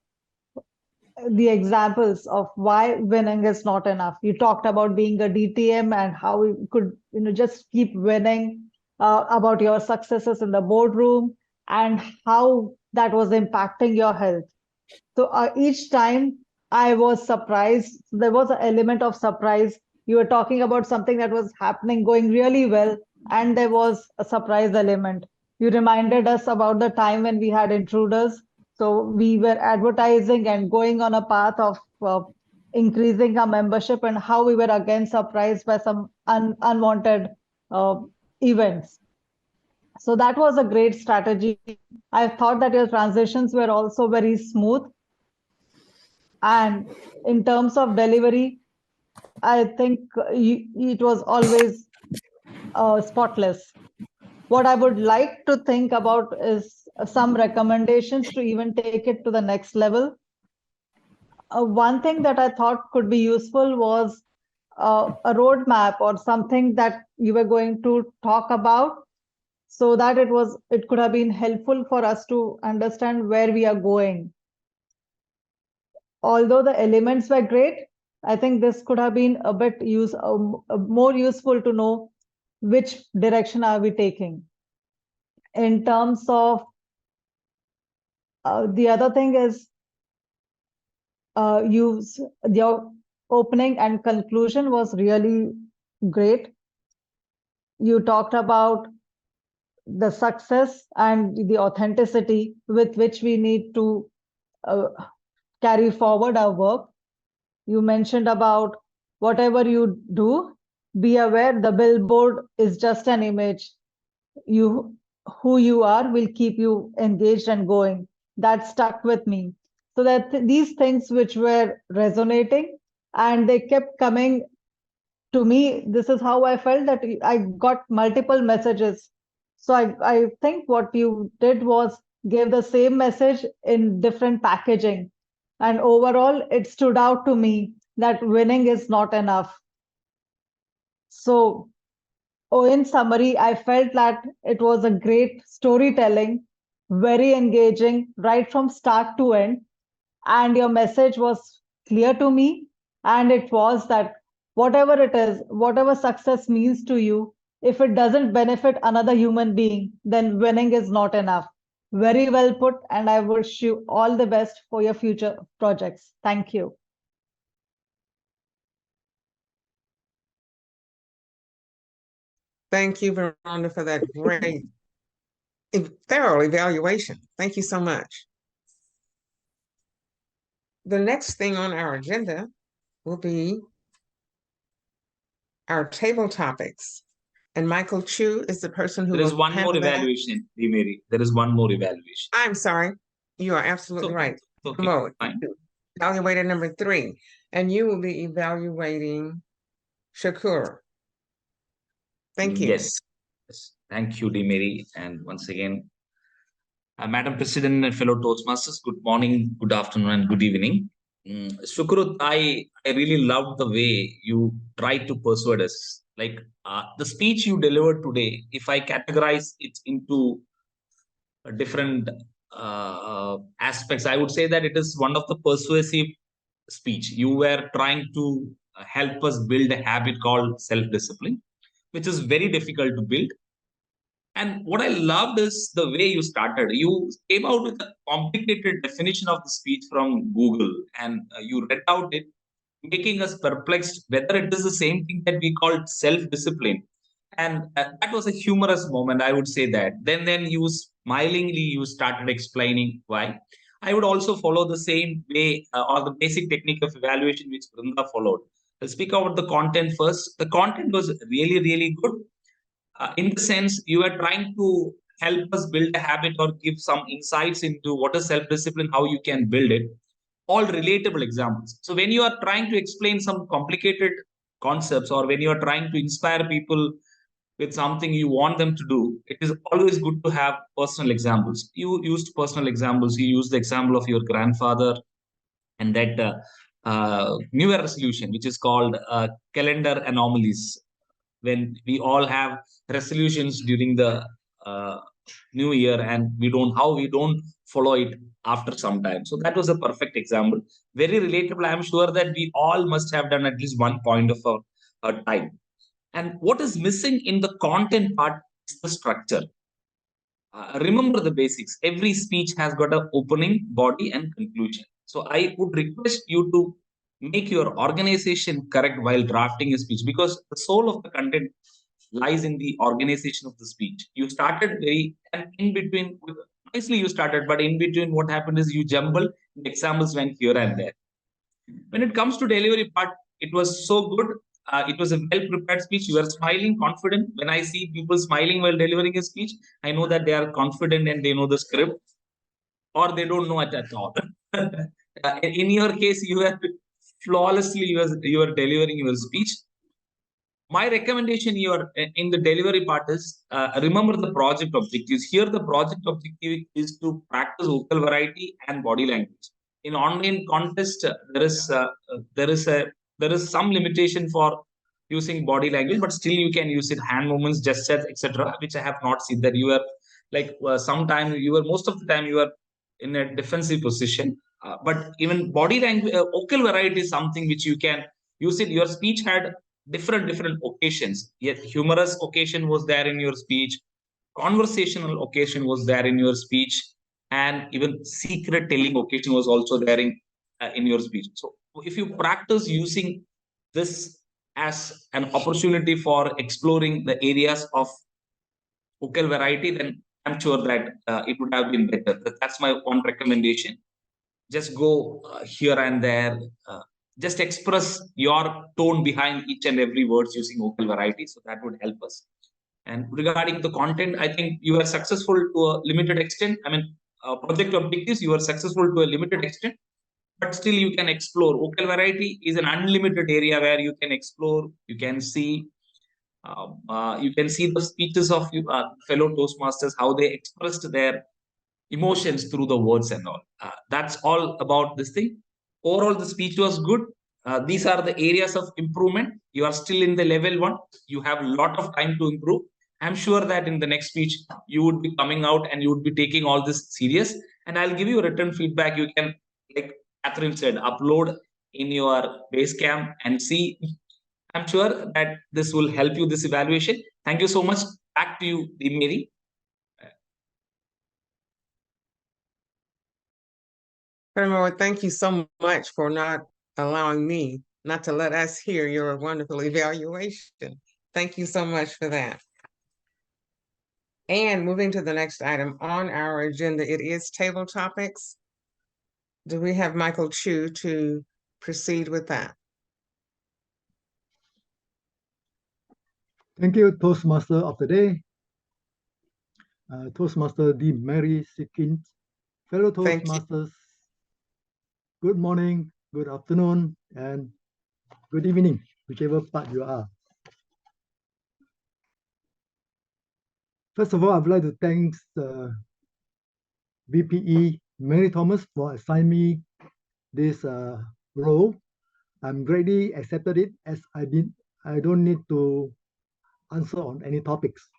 Speaker 8: the examples of why winning is not enough. You talked about being a DTM and how we could, just keep winning, about your successes in the boardroom and how that was impacting your health. So each time I was surprised, there was an element of surprise. You were talking about something that was happening, going really well, and there was a surprise element. You reminded us about the time when we had intruders. So we were advertising and going on a path of increasing our membership, and how we were again surprised by some unwanted uh, events. So that was a great strategy. I thought that your transitions were also very smooth. And in terms of delivery, I think it was always spotless. What I would like to think about is some recommendations to even take it to the next level. One thing that I thought could be useful was a roadmap or something that you were going to talk about, so that it could have been helpful for us to understand where we are going. Although the elements were great, I think this could have been a bit more useful to know which direction are we taking. In terms of the other thing is your opening and conclusion was really great. You talked about the success and the authenticity with which we need to carry forward our work. You mentioned about whatever you do, be aware the billboard is just an image. Who you are will keep you engaged and going. That stuck with me. So that these things which were resonating and they kept coming to me, this is how I felt that I got multiple messages. So I think what you did was give the same message in different packaging. And overall, it stood out to me that winning is not enough. So, in summary, I felt that it was a great storytelling, very engaging, right from start to end. And your message was clear to me. And it was that whatever it is, whatever success means to you, if it doesn't benefit another human being, then winning is not enough. Very well put. And I wish you all the best for your future projects. Thank you.
Speaker 3: Thank you, Veronda, for that great, thorough evaluation. Thank you so much. The next thing on our agenda will be our table topics. And Michael Chu is the person who
Speaker 1: There is
Speaker 3: will
Speaker 1: one more
Speaker 3: handle that.
Speaker 1: evaluation, Mary. There is one more evaluation.
Speaker 3: I'm sorry. You are absolutely right.
Speaker 1: Okay,
Speaker 3: Promote.
Speaker 1: fine.
Speaker 3: Evaluator number 3. And you will be evaluating Shakur. Thank you.
Speaker 1: Yes. Thank you, Mary. And once again, Madam President and fellow Toastmasters, good morning, good afternoon, and good evening. Shukrut, I really loved the way you tried to persuade us. Like the speech you delivered today, if I categorize it into different aspects, I would say that it is one of the persuasive speech. You were trying to help us build a habit called self-discipline, which is very difficult to build. And what I loved is the way you started. You came out with a complicated definition of the speech from Google, and you read out it, making us perplexed whether it is the same thing that we called self-discipline. And that was a humorous moment, I would say that. Then you smilingly you started explaining why. I would also follow the same way or the basic technique of evaluation which Brinda followed. I'll speak about the content first. The content was really, really good. In the sense you are trying to help us build a habit or give some insights into what is self-discipline, how you can build it. all relatable examples. So when you are trying to explain some complicated concepts, or when you are trying to inspire people with something you want them to do, it is always good to have personal examples. You used personal examples. You used the example of your grandfather and that New Year resolution, which is called calendar anomalies. When we all have resolutions during the uh, New Year, and we don't follow it after some time. So that was a perfect example. Very relatable. I'm sure that we all must have done at least one point of our time. And what is missing in the content part is the structure. Remember the basics. Every speech has got an opening, body, and conclusion. So I would request you to make your organization correct while drafting a speech, because the soul of the content lies in the organization of the speech. You started very, and in between, nicely you started, but in between, what happened is you jumbled. The examples went here and there. When it comes to delivery part, it was so good. It was a well prepared speech. You are smiling, confident. When I see people smiling while delivering a speech, I know that they are confident and they know the script, or they don't know it at all. In your case, you are flawlessly you are delivering your speech. My recommendation here in the delivery part is remember the project objectives. Here, the project objective is to practice vocal variety and body language. In online contest, there is a there is some limitation for using body language, but still you can use it, hand movements, gestures, etc., which I have not seen. That you are like sometime you are most of the time you are in a defensive position, but even body language, vocal variety is something which you can use it. Your speech had different occasions, yet humorous occasion was there in your speech, conversational occasion was there in your speech, and even secret telling occasion was also there in your speech. So if you practice using this as an opportunity for exploring the areas of vocal variety, then I'm sure that it would have been better. That's my one recommendation. Just go here and there, just express your tone behind each and every words using vocal variety, so that would help us. And regarding the content, I think you are successful to a limited extent. I mean, project objectives, you are successful to a limited extent, but still you can explore. Vocal variety is an unlimited area where you can explore. You can see the speeches of fellow Toastmasters, how they expressed their emotions through the words and all. That's all about this thing. Overall, the speech was good. These are the areas of improvement. You are still in the level one. You have a lot of time to improve. I'm sure that in the next speech, you would be coming out and you would be taking all this serious. And I'll give you written feedback. You can, like Catherine said, upload in your Basecamp and see. I'm sure that this will help you, this evaluation. Thank you so much. Back to you, Mary.
Speaker 3: Furthermore, thank you so much for not allowing me not to let us hear your wonderful evaluation. Thank you so much for that. And moving to the next item on our agenda, it is table topics. Do we have Michael Chu to proceed with that?
Speaker 10: Thank you, Toastmaster of the day. Toastmaster D. Mary Sikins, fellow Toastmasters, good morning, good afternoon, and good evening, whichever part you are. First of all, I'd like to thank VPE Mary Thomas for assigning me this role. I'm greatly accepted it, as I don't need to answer on any topics.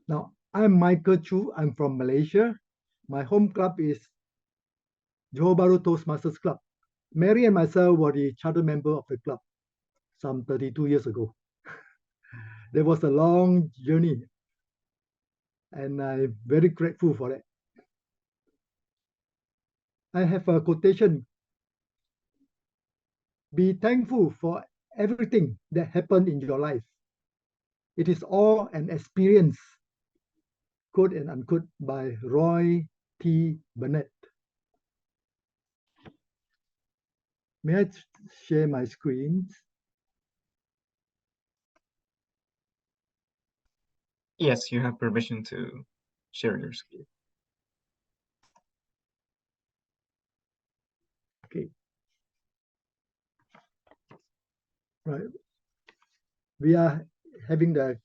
Speaker 10: Now, I'm Michael Chu. I'm from Malaysia. My home club is Johor Bahru Toastmasters Club. Mary and myself were the charter member of the club some 32 years ago. There was a long journey, and I'm very grateful for it. I have a quotation: be thankful for everything that happened in your life. It is all an experience. Quote and unquote by Roy T. Burnett. May I share my screen?
Speaker 6: Yes, you have permission to share your screen.
Speaker 10: Okay. Right. We are having the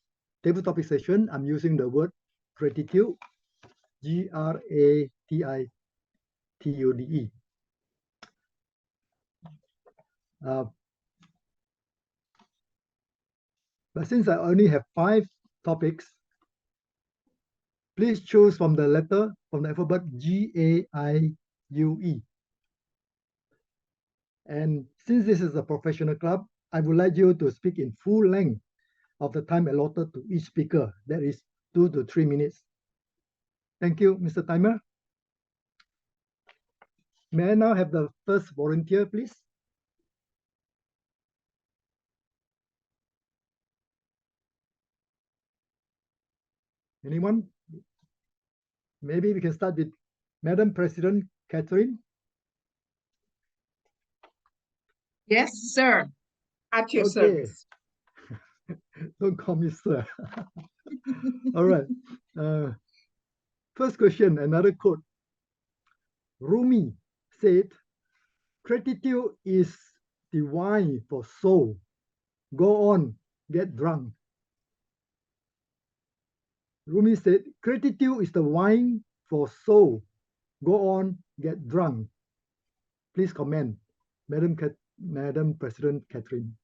Speaker 10: table topic session. I'm using the word gratitude, Gratitude. But since I only have 5 topics, please choose from the letter, from the alphabet GAIUE. And since this is a professional club, I would like you to speak in full length of the time allotted to each speaker. That is 2 to 3 minutes. Thank you, Mr. Timer. May I now have the first volunteer, please? Anyone? Maybe we can start with Madam President Catherine.
Speaker 2: Yes, sir. At your
Speaker 10: Okay.
Speaker 2: service.
Speaker 10: Don't call me sir. All right. First question, another quote. Rumi said, gratitude is the wine for soul. Go on, get drunk. Rumi said, gratitude is the wine for soul. Go on, get drunk. Please comment, Madam President Catherine.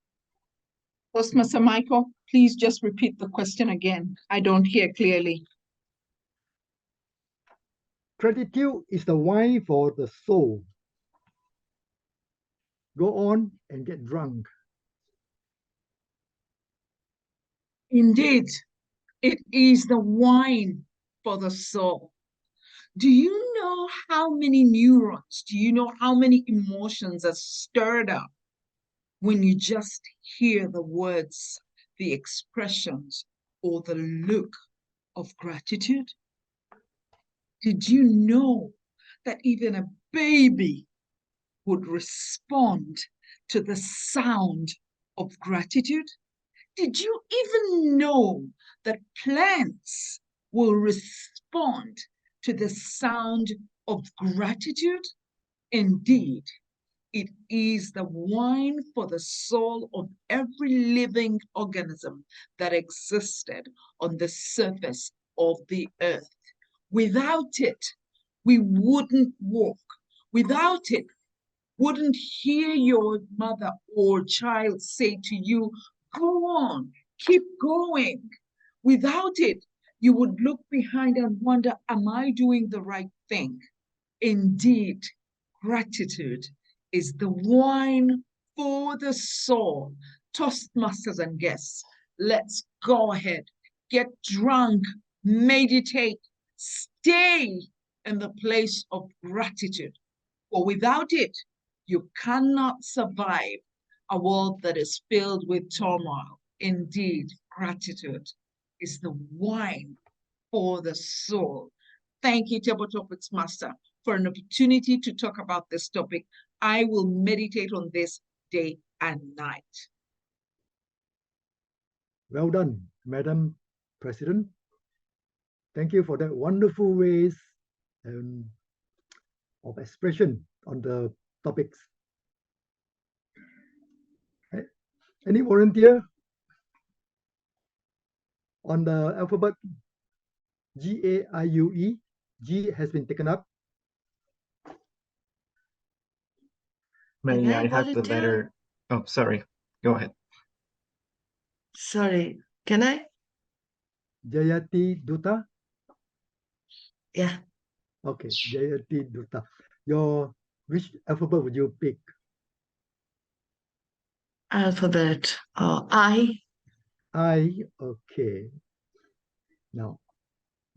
Speaker 2: Toastmaster Michael, please just repeat the question again. I don't hear clearly.
Speaker 10: Gratitude is the wine for the soul. Go on and get drunk.
Speaker 2: Indeed, it is the wine for the soul. Do you know how many neurons, do you know how many emotions are stirred up when you just hear the words, the expressions, or the look of gratitude? Did you know that even a baby would respond to the sound of gratitude? Did you even know that plants will respond to the sound of gratitude? Indeed, it is the wine for the soul of every living organism that existed on the surface of the earth. Without it, we wouldn't walk. Without it, wouldn't hear your mother or child say to you, go on, keep going. Without it, you would look behind and wonder, am I doing the right thing? Indeed, gratitude is the wine for the soul. Toastmasters and guests, let's go ahead, get drunk, meditate, stay in the place of gratitude. For without it, you cannot survive a world that is filled with turmoil. Indeed, gratitude is the wine for the soul. Thank you, Table Topics Master, for an opportunity to talk about this topic. I will meditate on this day and night.
Speaker 10: Well done, Madam President. Thank you for that wonderful ways of expression on the topics. Any volunteer on the alphabet GAIUE? G has been taken up.
Speaker 6: May I have the letter? Oh, sorry. Go ahead.
Speaker 11: Sorry, can I?
Speaker 10: Jayati Dutta.
Speaker 11: Yeah.
Speaker 10: Okay, Jayati Dutta. Which alphabet would you pick?
Speaker 11: Alphabet. I.
Speaker 10: Okay. Now,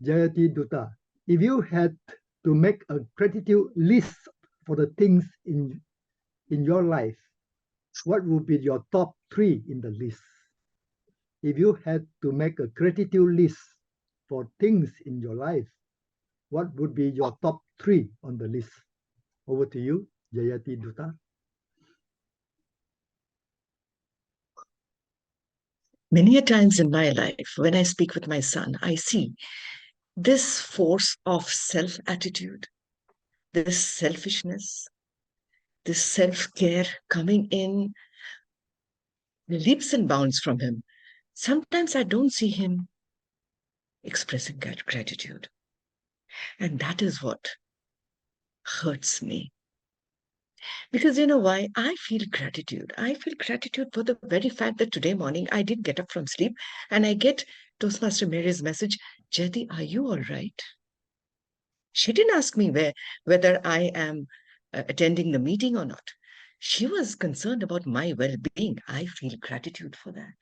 Speaker 10: Jayati Dutta, if you had to make a gratitude list for the things in your life, what would be your top 3 in the list? If you had to make a gratitude list for things in your life, what would be your top 3 on the list? Over to you, Jayati Dutta.
Speaker 11: Many a times in my life, when I speak with my son, I see this force of self-attitude, this selfishness, this self-care coming in leaps and bounds from him. Sometimes I don't see him expressing gratitude. And that is what hurts me. Because you know why? I feel gratitude. I feel gratitude for the very fact that today morning I did get up from sleep and I get Toastmaster Mary's message, Jyoti, are you all right? She didn't ask me whether I am attending the meeting or not. She was concerned about my well-being. I feel gratitude for that.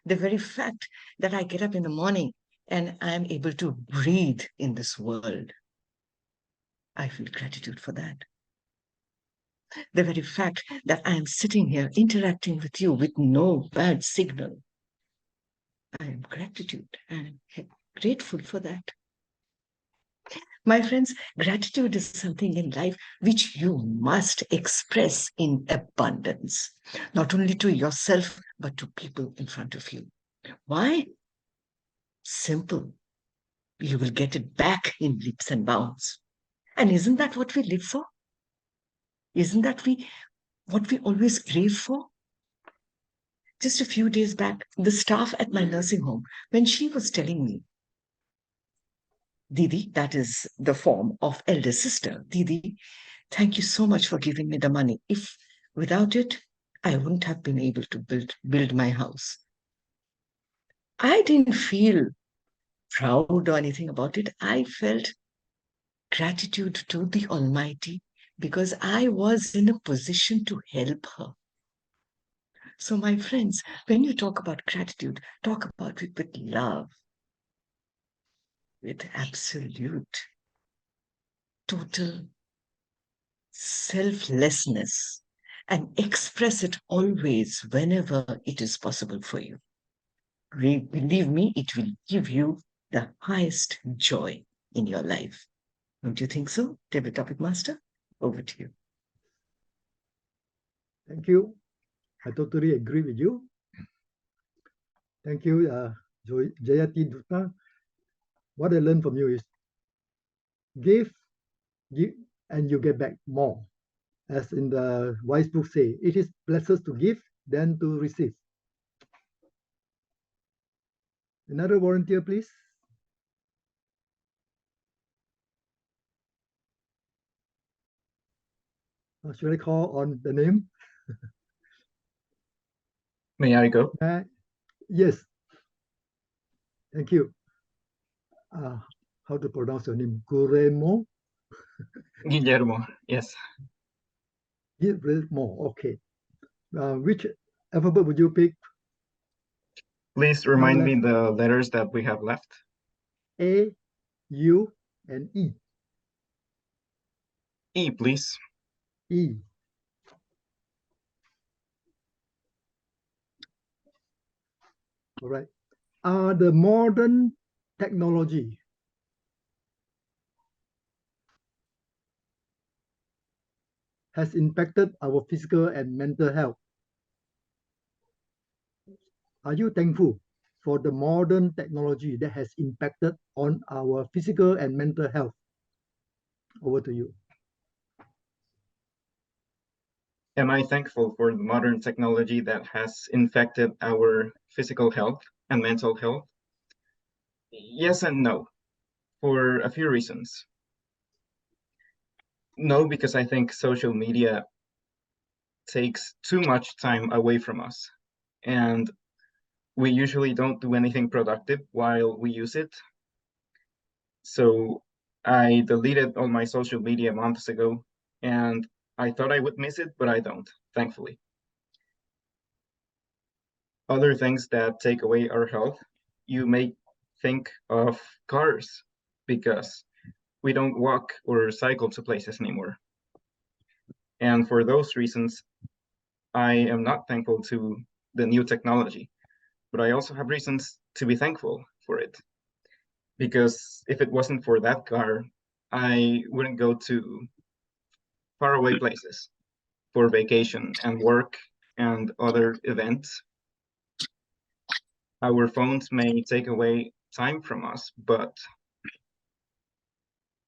Speaker 11: The very fact that I get up in the morning and I am able to breathe in this world, I feel gratitude for that. The very fact that I am sitting here interacting with you with no bad signal, I am grateful for that. My friends, gratitude is something in life which you must express in abundance, not only to yourself, but to people in front of you. Why? Simple. You will get it back in leaps and bounds. And isn't that what we live for? Isn't that what we always crave for? Just a few days back, the staff at my nursing home, when she was telling me, Didi, that is the form of elder sister, Didi, thank you so much for giving me the money. If without it, I wouldn't have been able to build my house. I didn't feel proud or anything about it. I felt gratitude to the Almighty because I was in a position to help her. So my friends, when you talk about gratitude, talk about it with love, with absolute, total selflessness, and express it always whenever it is possible for you. Believe me, it will give you the highest joy in your life. Don't you think so, David Topic Master? Over to you.
Speaker 10: Thank you. I totally agree with you. Thank you, Jayati Dutta. What I learned from you is give, and you get back more. As in the wise book say, it is blessed to give than to receive. Another volunteer, please. Should I call on the name?
Speaker 6: May I go?
Speaker 10: Yes. Thank you. How to pronounce your name? Guillermo?
Speaker 6: Guillermo, yes.
Speaker 10: Guillermo, okay. Which alphabet would you pick?
Speaker 6: Please remind me the letters that we have left.
Speaker 10: A, U, and E.
Speaker 6: E, please.
Speaker 10: E. All right. The modern technology has impacted our physical and mental health. Are you thankful for the modern technology that has impacted on our physical and mental health? Over to you.
Speaker 6: Am I thankful for the modern technology that has infected our physical health and mental health? Yes and no, for a few reasons. No, because I think social media takes too much time away from us, and we usually don't do anything productive while we use it. So I deleted all my social media months ago, and I thought I would miss it, but I don't, thankfully. Other things that take away our health, you may think of cars, because we don't walk or cycle to places anymore. And for those reasons, I am not thankful to the new technology, but I also have reasons to be thankful for it. Because if it wasn't for that car, I wouldn't go to faraway places for vacation and work and other events. Our phones may take away time from us, but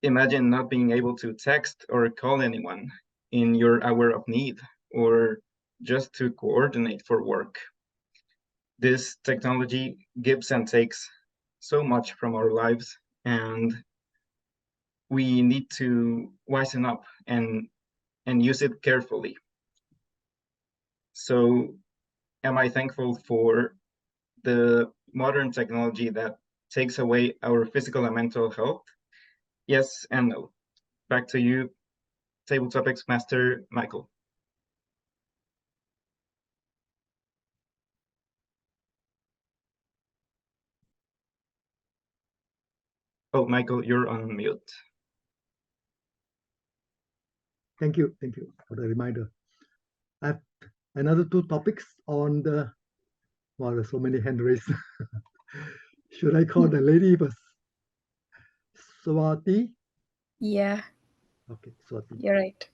Speaker 6: imagine not being able to text or call anyone in your hour of need or just to coordinate for work. This technology gives and takes so much from our lives, and we need to wisen up and use it carefully. So am I thankful for the modern technology that takes away our physical and mental health? Yes and no. Back to you, Table Topics Master Michael. Oh, Michael, you're on mute.
Speaker 10: Thank you for the reminder. I have another 2 topics on the, well, there's so many hand raised. Should I call the lady first? Swati?
Speaker 12: Yeah,
Speaker 10: Okay, Swati.
Speaker 12: you're right.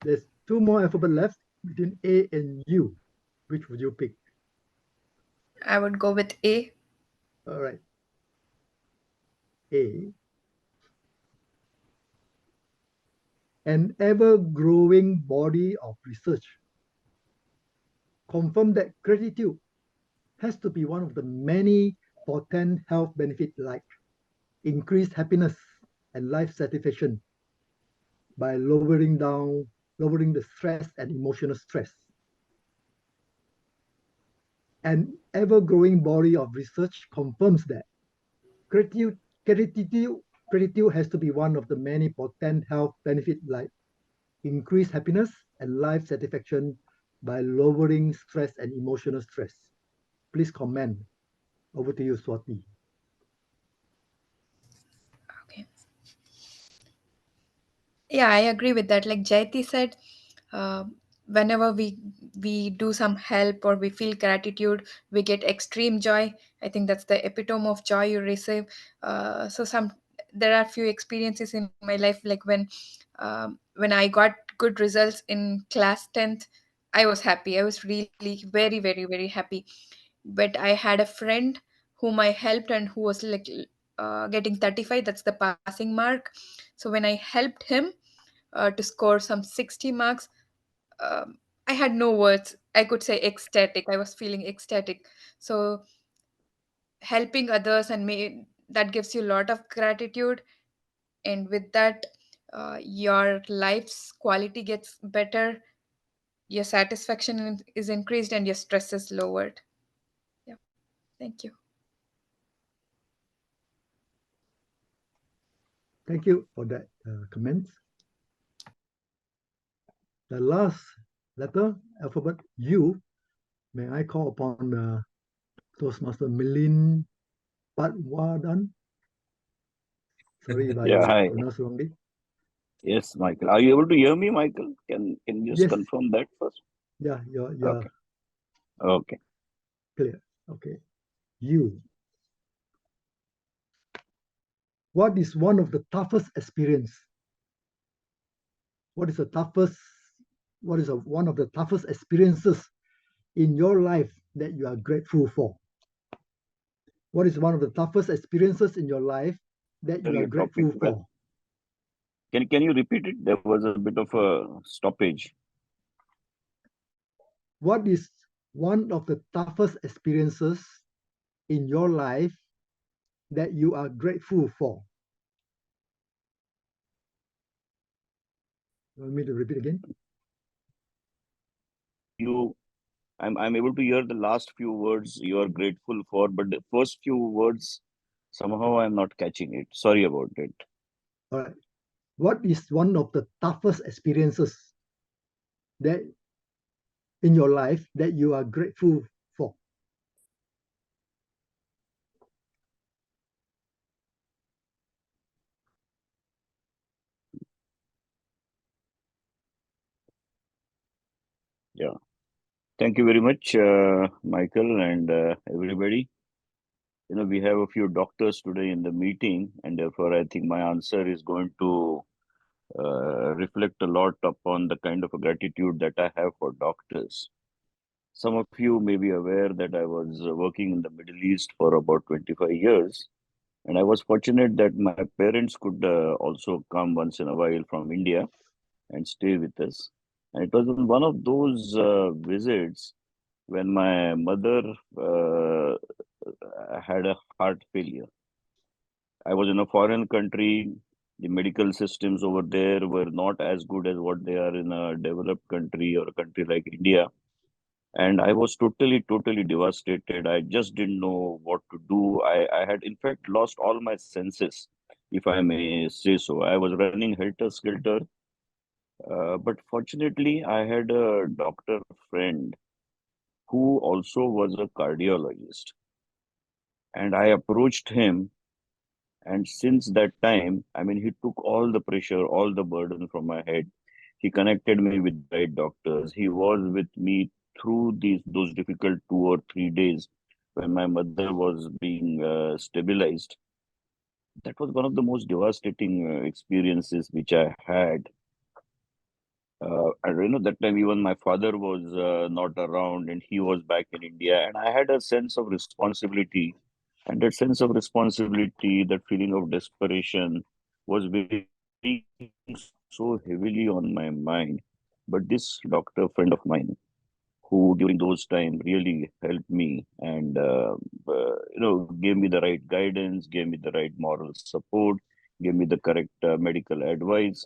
Speaker 10: There's 2 more alphabet left between A and U. Which would you pick?
Speaker 12: I would go with A.
Speaker 10: All right. A. An ever-growing body of research confirmed that gratitude has to be one of the many potent health benefits like increased happiness and life satisfaction by lowering the stress and emotional stress. An ever-growing body of research confirms that gratitude has to be one of the many potent health benefits like increased happiness and life satisfaction by lowering stress and emotional stress. Please comment. Over to you, Swati.
Speaker 12: Okay. Yeah, I agree with that. Like Jayati said, uh, whenever we do some help or we feel gratitude, we get extreme joy. I think that's the epitome of joy you receive. So there are few experiences in my life, like when I got good results in class 10th, I was happy. I was really very, very, very happy. But I had a friend whom I helped and who was like getting 35. That's the passing mark. So when I helped him to score some 60 marks, I had no words. I could say ecstatic. I was feeling ecstatic. So helping others that gives you a lot of gratitude, and with that, your life's quality gets better. Your satisfaction is increased, and your stress is lowered. Yeah, thank you.
Speaker 10: Thank you for that comment. The last letter, alphabet U, may I call upon Toastmaster Milin Patwadan? Sorry if
Speaker 13: Yeah,
Speaker 10: I
Speaker 13: hi.
Speaker 10: pronounced wrongly.
Speaker 13: Yes, Michael. Are you able to hear me, Michael? Can you just
Speaker 10: Yes.
Speaker 13: confirm that first?
Speaker 10: Yeah, you're
Speaker 13: Okay. Okay.
Speaker 10: clear. Okay. You. What is one of the toughest experience? What is one of the toughest experiences in your life that you are grateful for? What is one of the toughest experiences in your life that you are
Speaker 13: Your topic,
Speaker 10: grateful for?
Speaker 13: Can you repeat it? There was a bit of a stoppage.
Speaker 10: What is one of the toughest experiences in your life that you are grateful for? You want me to repeat again?
Speaker 13: I'm able to hear the last few words you are grateful for, but the first few words somehow I'm not catching it. Sorry about it.
Speaker 10: All right. What is one of the toughest experiences that in your life that you are grateful for?
Speaker 13: Yeah. Thank you very much, Michael, and everybody. We have a few doctors today in the meeting, and therefore I think my answer is going to reflect a lot upon the kind of a gratitude that I have for doctors. Some of you may be aware that I was working in the Middle East for about 25 years, and I was fortunate that my parents could also come once in a while from India. and stay with us. And it was on one of those visits when my mother had a heart failure. I was in a foreign country. The medical systems over there were not as good as what they are in a developed country or a country like India. And I was totally devastated. I just didn't know what to do. I had, in fact, lost all my senses, if I may say so. I was running helter-skelter. But fortunately, I had a doctor friend who also was a cardiologist. And I approached him. And since that time, I mean, he took all the pressure, all the burden from my head. He connected me with the right doctors. He was with me through those difficult 2 or 3 days when my mother was being stabilized. That was one of the most devastating experiences which I had. And that time even my father was not around and he was back in India, and I had a sense of responsibility. And that sense of responsibility, that feeling of desperation was weighing so heavily on my mind. But this doctor friend of mine, who during those times really helped me and gave me the right guidance, gave me the right moral support, gave me the correct medical advice.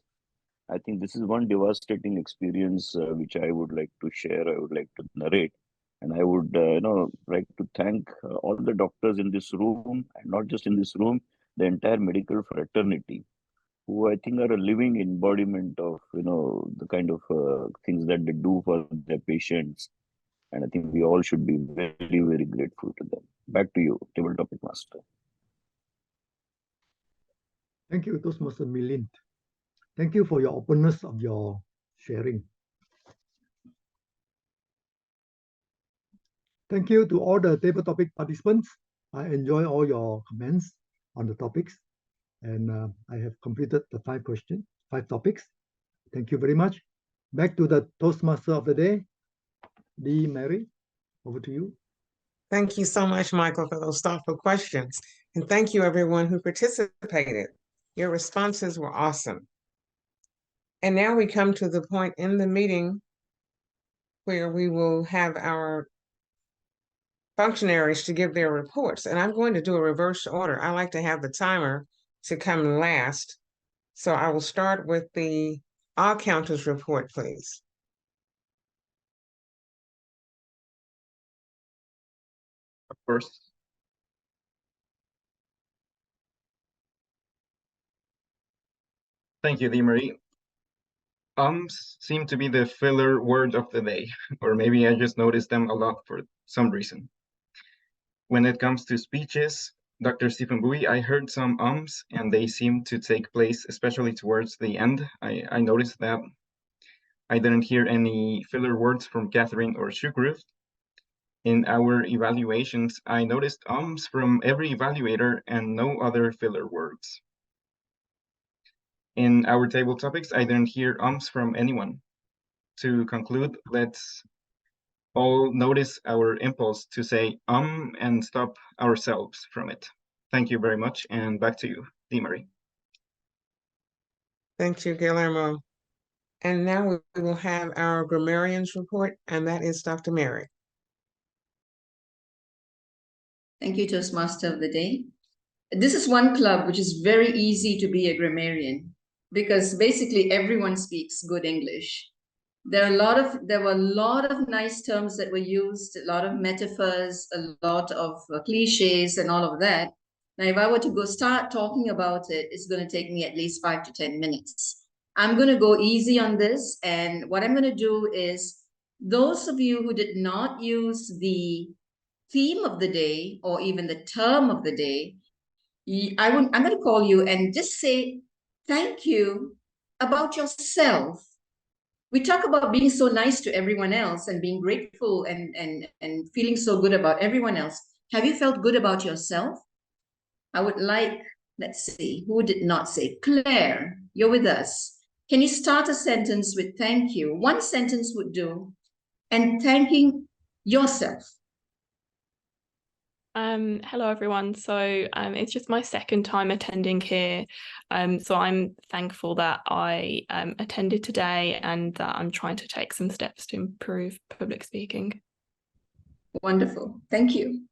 Speaker 13: I think this is one devastating experience which I would like to share. I would like to narrate, and I would, like to thank all the doctors in this room, and not just in this room, the entire medical fraternity, who I think are a living embodiment of, the kind of things that they do for their patients. And I think we all should be very grateful to them. Back to you, table topic master.
Speaker 10: Thank you, Toastmaster Milind. Thank you for your openness of your sharing. Thank you to all the table topic participants. I enjoy all your comments on the topics, and I have completed the 5 topics. Thank you very much. Back to the Toastmaster of the day, Dee Mary. Over to you.
Speaker 3: Thank you so much, Michael, for those thoughtful questions. And thank you, everyone who participated. Your responses were awesome. And now we come to the point in the meeting where we will have our functionaries to give their reports. And I'm going to do a reverse order. I like to have the timer to come last. So I will start with the all counters report, please.
Speaker 6: Of course. Thank you, Dee Marie. Seem to be the filler word of the day, or maybe I just noticed them a lot for some reason. When it comes to speeches, Dr. Stephen Bowie, I heard some and they seem to take place, especially towards the end. I noticed that I didn't hear any filler words from Catherine or Shukruth. In our evaluations, I noticed from every evaluator and no other filler words. In our table topics, I didn't hear from anyone. To conclude, let's all notice our impulse to say and stop ourselves from it. Thank you very much, and back to you, Dee Marie.
Speaker 3: Thank you, Guillermo. And now we will have our grammarians report, and that is Dr. Mary.
Speaker 7: Thank you, Toastmaster of the day. This is one club which is very easy to be a grammarian because basically everyone speaks good English. There were a lot of nice terms that were used, a lot of metaphors, a lot of cliches and all of that. Now, if I were to go start talking about it, it's going to take me at least 5 to 10 minutes. I'm going to go easy on this. And what I'm going to do is those of you who did not use the theme of the day or even the term of the day, I'm going to call you and just say thank you about yourself. We talk about being so nice to everyone else and being grateful and feeling so good about everyone else. Have you felt good about yourself? I would like, let's see, who did not say? Claire, you're with us. Can you start a sentence with thank you? One sentence would do. And thanking yourself.
Speaker 14: Hello everyone. So it's just my second time attending here. So I'm thankful that I attended today and that I'm trying to take some steps to improve public speaking.
Speaker 7: Wonderful. Thank you.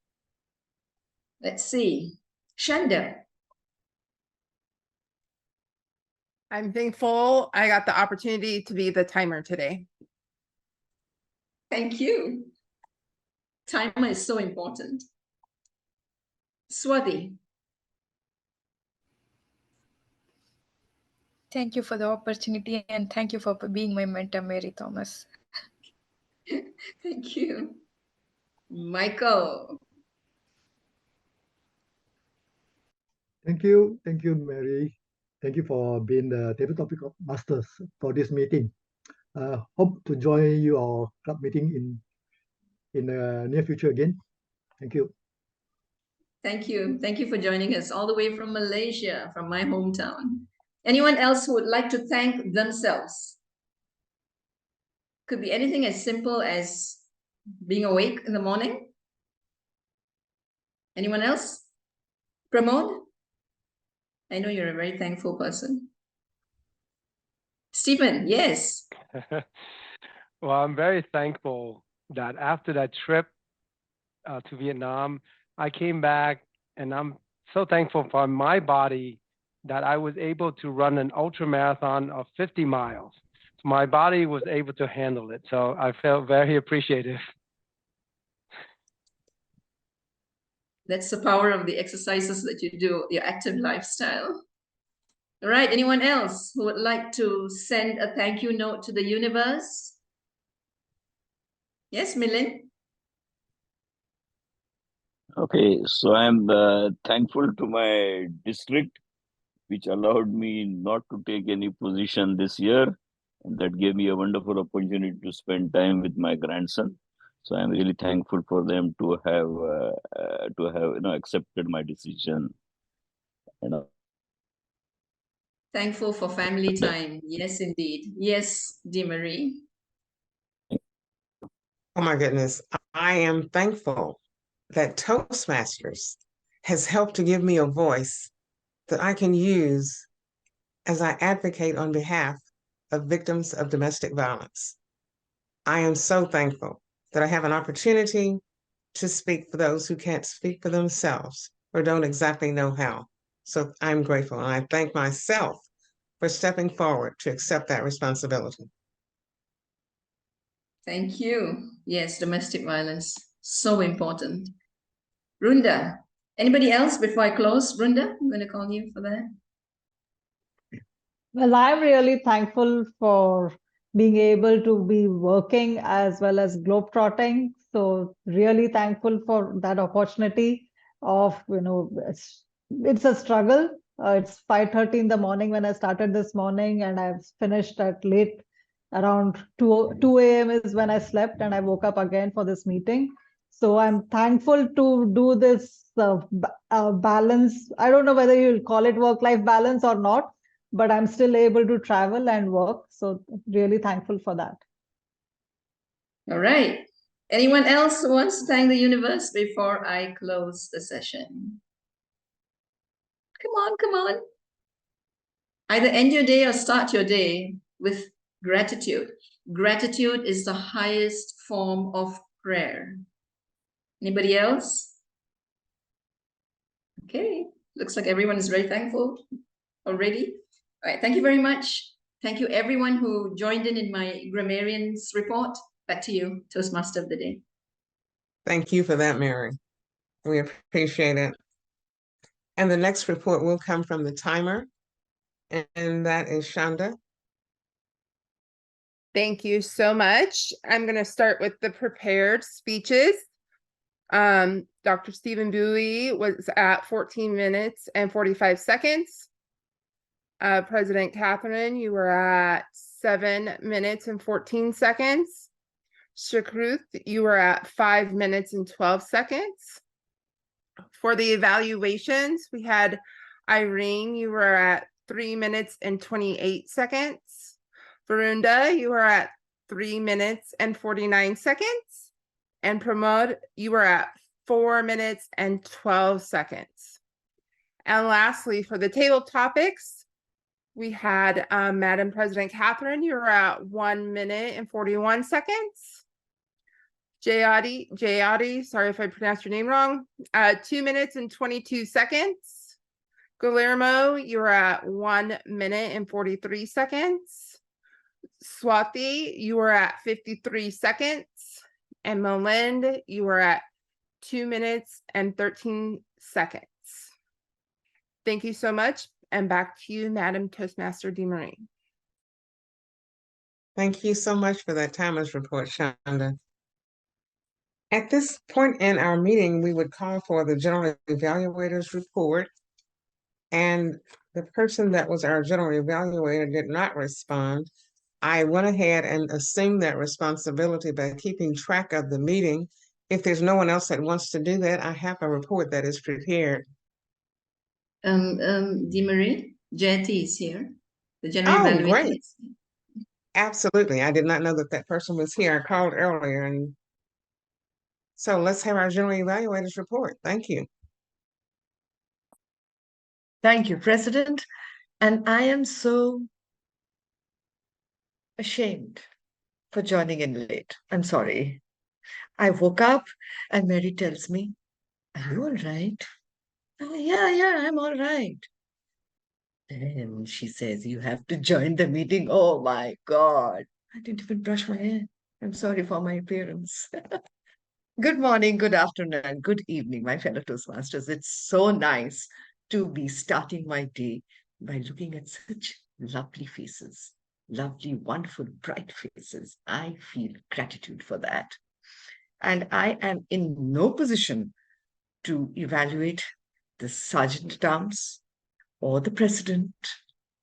Speaker 7: Let's see. Shanda.
Speaker 15: I'm thankful I got the opportunity to be the timer today.
Speaker 7: Thank you. Timer is so important. Swati.
Speaker 12: Thank you for the opportunity and thank you for being my mentor, Mary Thomas.
Speaker 7: Thank you. Michael.
Speaker 10: Thank you, Mary. Thank you for being the tabletop masters for this meeting. Hope to join your club meeting in the near future again. Thank you.
Speaker 7: Thank you. Thank you for joining us all the way from Malaysia, from my hometown. Anyone else who would like to thank themselves? Could be anything as simple as being awake in the morning. Anyone else? Pramod? I know you're a very thankful person. Stephen, yes.
Speaker 5: Well, I'm very thankful that after that trip to Vietnam, I came back and I'm so thankful for my body that I was able to run an ultra marathon of 50 miles. So my body was able to handle it. So I felt very appreciative.
Speaker 7: That's the power of the exercises that you do, your active lifestyle. All right, anyone else who would like to send a thank you note to the universe? Yes, Milind?
Speaker 13: Okay, so I'm thankful to my district, which allowed me not to take any position this year. And that gave me a wonderful opportunity to spend time with my grandson. So I'm really thankful for them to have accepted my decision.
Speaker 7: Thankful for family time. Yes, indeed. Yes, DeMarie.
Speaker 3: Oh my goodness. I am thankful that Toastmasters has helped to give me a voice that I can use as I advocate on behalf of victims of domestic violence. I am so thankful that I have an opportunity to speak for those who can't speak for themselves or don't exactly know how. So I'm grateful, and I thank myself for stepping forward to accept that responsibility.
Speaker 7: Thank you. Yes, domestic violence, so important. Runda, anybody else before I close? Runda, I'm going to call you for that.
Speaker 8: Well, I'm really thankful for being able to be working as well as globetrotting. So really thankful for that opportunity of, it's a struggle. It's 5:30 in the morning when I started this morning, and I've finished at late, around 2 a.m. is when I slept, and I woke up again for this meeting. So I'm thankful to do this balance. I don't know whether you'll call it work-life balance or not, but I'm still able to travel and work. So really thankful for that.
Speaker 7: All right. Anyone else who wants to thank the universe before I close the session? Come on, come on. Either end your day or start your day with gratitude. Gratitude is the highest form of prayer. Anybody else? Okay, looks like everyone is very thankful already. All right, thank you very much. Thank you everyone who joined in my grammarians report. Back to you, Toastmaster of the day.
Speaker 3: Thank you for that, Mary. We appreciate it. And the next report will come from the timer, and that is Shanda.
Speaker 15: Thank you so much. I'm going to start with the prepared speeches. Dr. Stephen Bowie was at 14 minutes and 45 seconds. President Catherine, you were at 7 minutes and 14 seconds. Shakruth, you were at 5 minutes and 12 seconds. For the evaluations, we had Irene, you were at 3 minutes and 28 seconds. Varunda, you were at 3 minutes and 49 seconds. And Pramod, you were at 4 minutes and 12 seconds. And lastly, for the table topics, we had Madam President Catherine, you're at 1 minute and 41 seconds. Jayadi, sorry if I pronounced your name wrong, 2 minutes and 22 seconds. Guillermo, you're at 1 minute and 43 seconds. Swati, you are at 53 seconds. And Melind, you are at 2 minutes and 13 seconds. Thank you so much. And back to you, Madam Toastmaster DeMarie.
Speaker 3: Thank you so much for that timers report, Shonda. At this point in our meeting, we would call for the general evaluator's report. And the person that was our general evaluator did not respond. I went ahead and assumed that responsibility by keeping track of the meeting. If there's no one else that wants to do that, I have a report that is prepared.
Speaker 7: DeMarie, Jayati is here. The general
Speaker 3: Oh,
Speaker 7: evaluator
Speaker 3: great.
Speaker 7: is here.
Speaker 3: Absolutely. I did not know that that person was here. I called earlier. And so let's have our general evaluator's report. Thank you.
Speaker 11: Thank you, President. And I am so ashamed for joining in late. I'm sorry. I woke up and Mary tells me, "Are you all right?" Yeah, I'm all right. Then she says, "You have to join the meeting." Oh my God. I didn't even brush my hair. I'm sorry for my appearance. Good morning, good afternoon, and good evening, my fellow Toastmasters. It's so nice to be starting my day by looking at such lovely faces, lovely, wonderful, bright faces. I feel gratitude for that. And I am in no position to evaluate the Sergeant at Arms or the President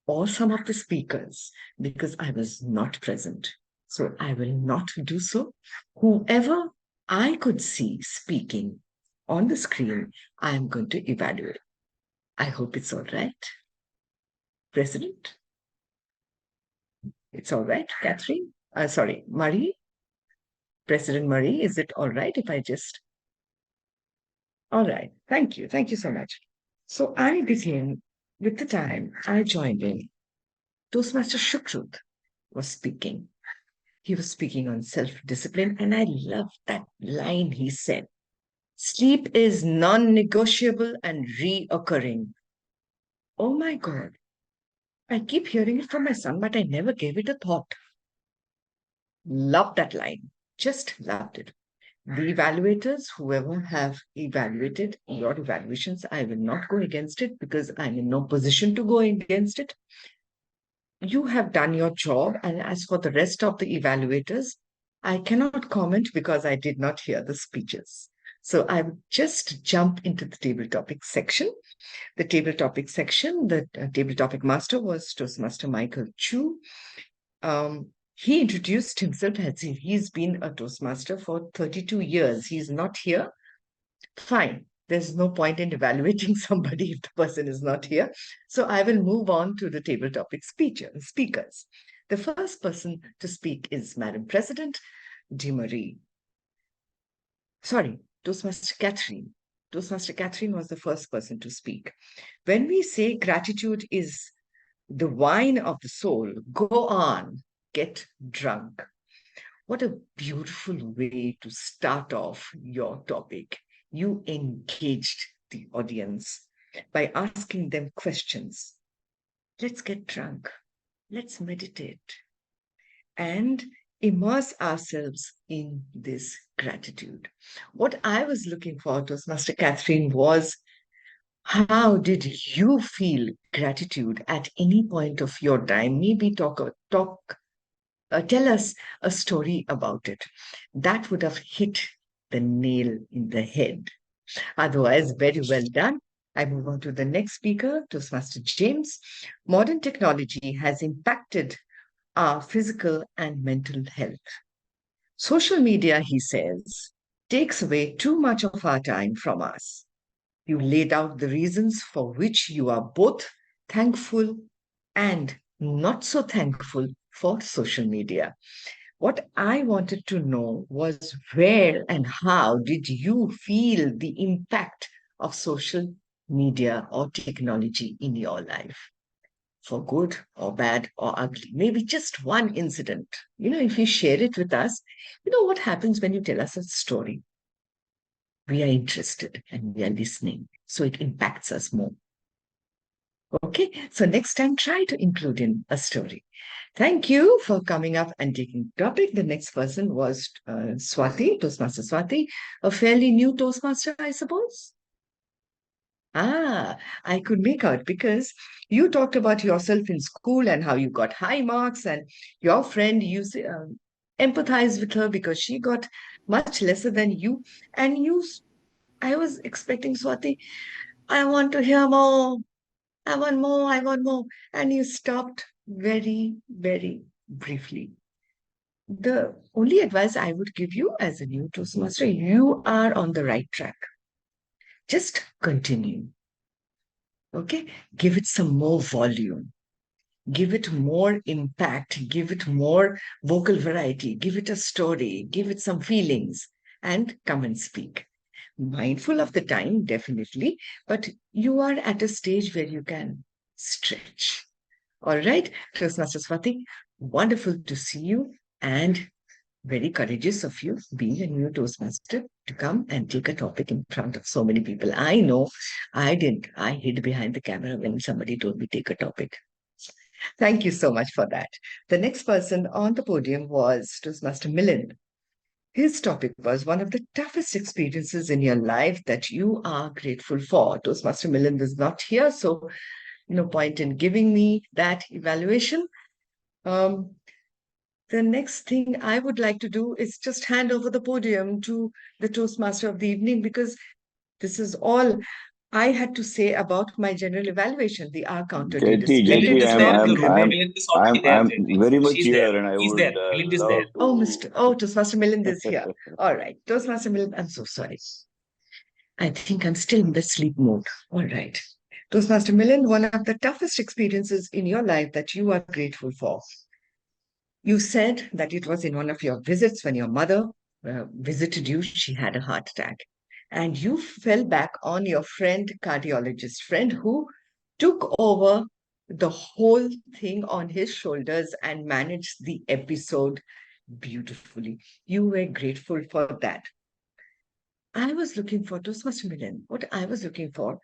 Speaker 11: or some of the speakers because I was not present. So I will not do so. Whoever I could see speaking on the screen, I am going to evaluate. I hope it's all right. President? It's all right, Catherine? Sorry, Marie? President Marie, is it all right if I just... All right, thank you. Thank you so much. So I begin with the time I joined in. Toastmaster Shukruth was speaking. He was speaking on self-discipline, and I love that line he said. Sleep is non-negotiable and reoccurring. Oh my God. I keep hearing it from my son, but I never gave it a thought. Love that line. Just loved it. The evaluators, whoever have evaluated your evaluations, I will not go against it because I'm in no position to go against it. You have done your job. And as for the rest of the evaluators, I cannot comment because I did not hear the speeches. So I would just jump into the table topic section. The table topic section, the table topic master was Toastmaster Michael Chu. He introduced himself as he's been a Toastmaster for 32 years. He's not here. Fine. There's no point in evaluating somebody if the person is not here. So I will move on to the table topic speakers. The first person to speak is Madam President DeMarie. Sorry, Toastmaster Catherine. Toastmaster Catherine was the first person to speak. When we say gratitude is the wine of the soul, go on, get drunk. What a beautiful way to start off your topic. You engaged the audience by asking them questions. Let's get drunk. Let's meditate and immerse ourselves in this gratitude. What I was looking for, Toastmaster Catherine, was how did you feel gratitude at any point of your time? Maybe tell us a story about it. That would have hit the nail in the head. Otherwise, very well done. I move on to the next speaker, Toastmaster James. Modern technology has impacted our physical and mental health. Social media, he says, takes away too much of our time from us. You laid out the reasons for which you are both thankful and not so thankful for social media. What I wanted to know was where and how did you feel the impact of social media or technology in your life? For good or bad or ugly, maybe just one incident. If you share it with us, what happens when you tell us a story? We are interested and we are listening, so it impacts us more. Okay, so next time try to include in a story. Thank you for coming up and taking the topic. The next person was Swati, Toastmaster Swati, a fairly new Toastmaster, I suppose. I could make out because you talked about yourself in school and how you got high marks, and your friend, you empathize with her because she got much lesser than you. And I was expecting, Swati, I want to hear more. I want more. I want more. And you stopped very, very briefly. The only advice I would give you as a new Toastmaster, you are on the right track. Just continue. Okay? Give it some more volume. Give it more impact. Give it more vocal variety. Give it a story. Give it some feelings. And come and speak. Mindful of the time, definitely, but you are at a stage where you can stretch. All right, Toastmaster Swati, wonderful to see you and very courageous of you being a new Toastmaster to come and take a topic in front of so many people. I know I didn't. I hid behind the camera when somebody told me take a topic. Thank you so much for that. The next person on the podium was Toastmaster Milind. His topic was one of the toughest experiences in your life that you are grateful for. Toastmaster Milind is not here, so no point in giving me that evaluation. The next thing I would like to do is just hand over the podium to the Toastmaster of the evening, because this is all I had to say about my general evaluation. The R counter did
Speaker 13: Jyoti,
Speaker 11: display.
Speaker 1: Milind
Speaker 13: Jyoti,
Speaker 1: is there in the room. Milind is already there,
Speaker 13: I'm
Speaker 1: Jyoti.
Speaker 13: very much
Speaker 1: She's there.
Speaker 13: here, and I
Speaker 1: He's
Speaker 13: would
Speaker 1: there. Milind is there.
Speaker 13: love to.
Speaker 11: Toastmaster Milind is here. All right, Toastmaster Milind, I'm so sorry. I think I'm still in the sleep mode. All right. Toastmaster Milind, one of the toughest experiences in your life that you are grateful for. You said that it was in one of your visits when your mother visited you, she had a heart attack. And you fell back on your friend, cardiologist friend, who took over the whole thing on his shoulders and managed the episode beautifully. You were grateful for that. I was looking for, Toastmaster Milind, what I was looking for,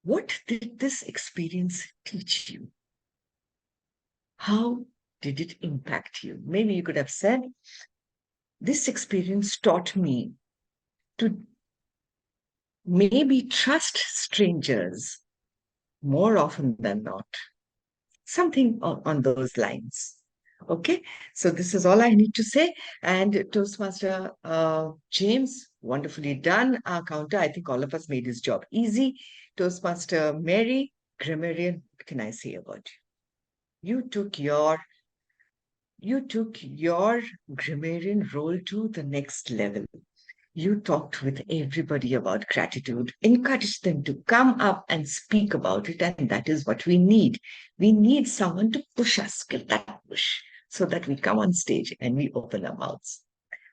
Speaker 11: what did this experience teach you? How did it impact you? Maybe you could have said, this experience taught me to maybe trust strangers more often than not. Something on those lines. Okay, so this is all I need to say. And Toastmaster James, wonderfully done. Our counter, I think all of us made his job easy. Toastmaster Mary, grammarian, what can I say about you? You took your grammarian role to the next level. You talked with everybody about gratitude, encouraged them to come up and speak about it. And that is what we need. We need someone to push us, give that push, so that we come on stage and we open our mouths.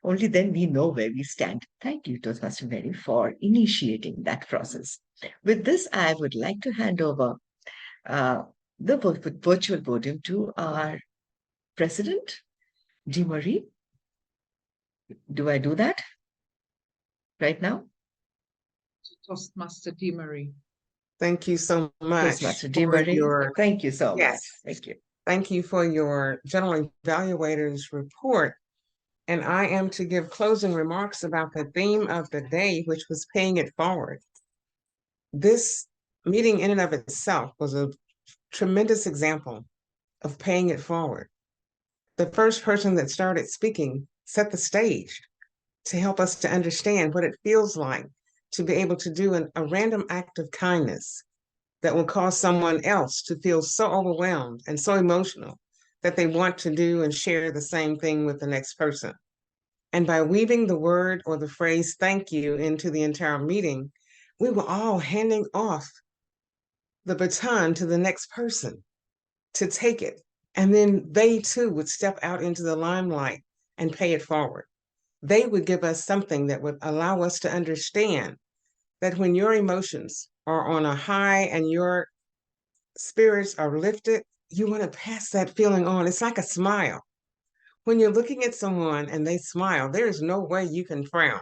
Speaker 11: Only then we know where we stand. Thank you, Toastmaster Mary, for initiating that process. With this, I would like to hand over the virtual podium to our President, DeMarie. Do I do that right now?
Speaker 2: Toastmaster DeMarie.
Speaker 3: Thank you so much.
Speaker 11: Toastmaster
Speaker 3: for
Speaker 11: DeMarie,
Speaker 3: your-
Speaker 11: thank you so
Speaker 3: Yes.
Speaker 11: much. Thank you.
Speaker 3: Thank you for your general evaluator's report. And I am to give closing remarks about the theme of the day, which was paying it forward. This meeting in and of itself was a tremendous example of paying it forward. The first person that started speaking set the stage to help us to understand what it feels like to be able to do a random act of kindness that will cause someone else to feel so overwhelmed and so emotional that they want to do and share the same thing with the next person. And by weaving the word or the phrase thank you into the entire meeting, we were all handing off the baton to the next person to take it And then they too would step out into the limelight and pay it forward. They would give us something that would allow us to understand that when your emotions are on a high and your spirits are lifted, you want to pass that feeling on. It's like a smile. When you're looking at someone and they smile, there is no way you can frown.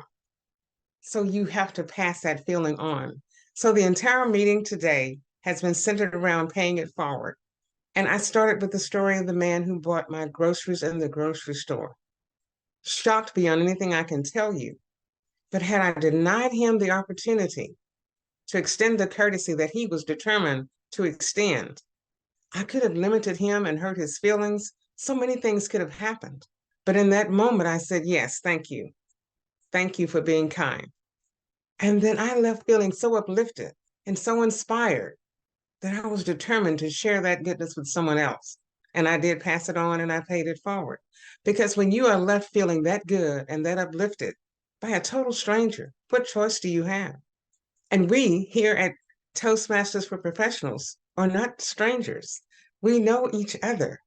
Speaker 3: So you have to pass that feeling on. So the entire meeting today has been centered around paying it forward. And I started with the story of the man who bought my groceries in the grocery store. Shocked beyond anything I can tell you. But had I denied him the opportunity to extend the courtesy that he was determined to extend, I could have limited him and hurt his feelings. So many things could have happened. But in that moment, I said, yes, thank you. Thank you for being kind. And then I left feeling so uplifted and so inspired that I was determined to share that goodness with someone else. And I did pass it on and I paid it forward. Because when you are left feeling that good and that uplifted by a total stranger, what choice do you have? And we here at Toastmasters for Professionals are not strangers. We know each other.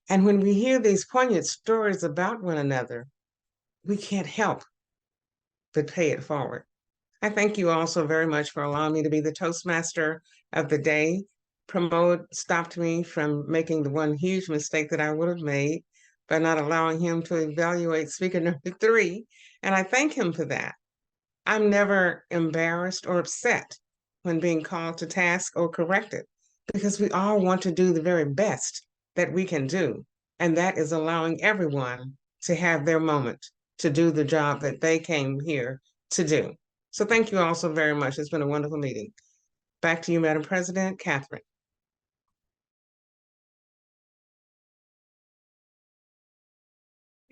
Speaker 3: And when we hear these poignant stories about one another, we can't help but pay it forward. I thank you all so very much for allowing me to be the Toastmaster of the day. Pramod stopped me from making the one huge mistake that I would have made by not allowing him to evaluate speaker number 3. And I thank him for that. I'm never embarrassed or upset when being called to task or corrected, because we all want to do the very best that we can do. And that is allowing everyone to have their moment to do the job that they came here to do. So thank you all so very much. It's been a wonderful meeting. Back to you, Madam President, Catherine.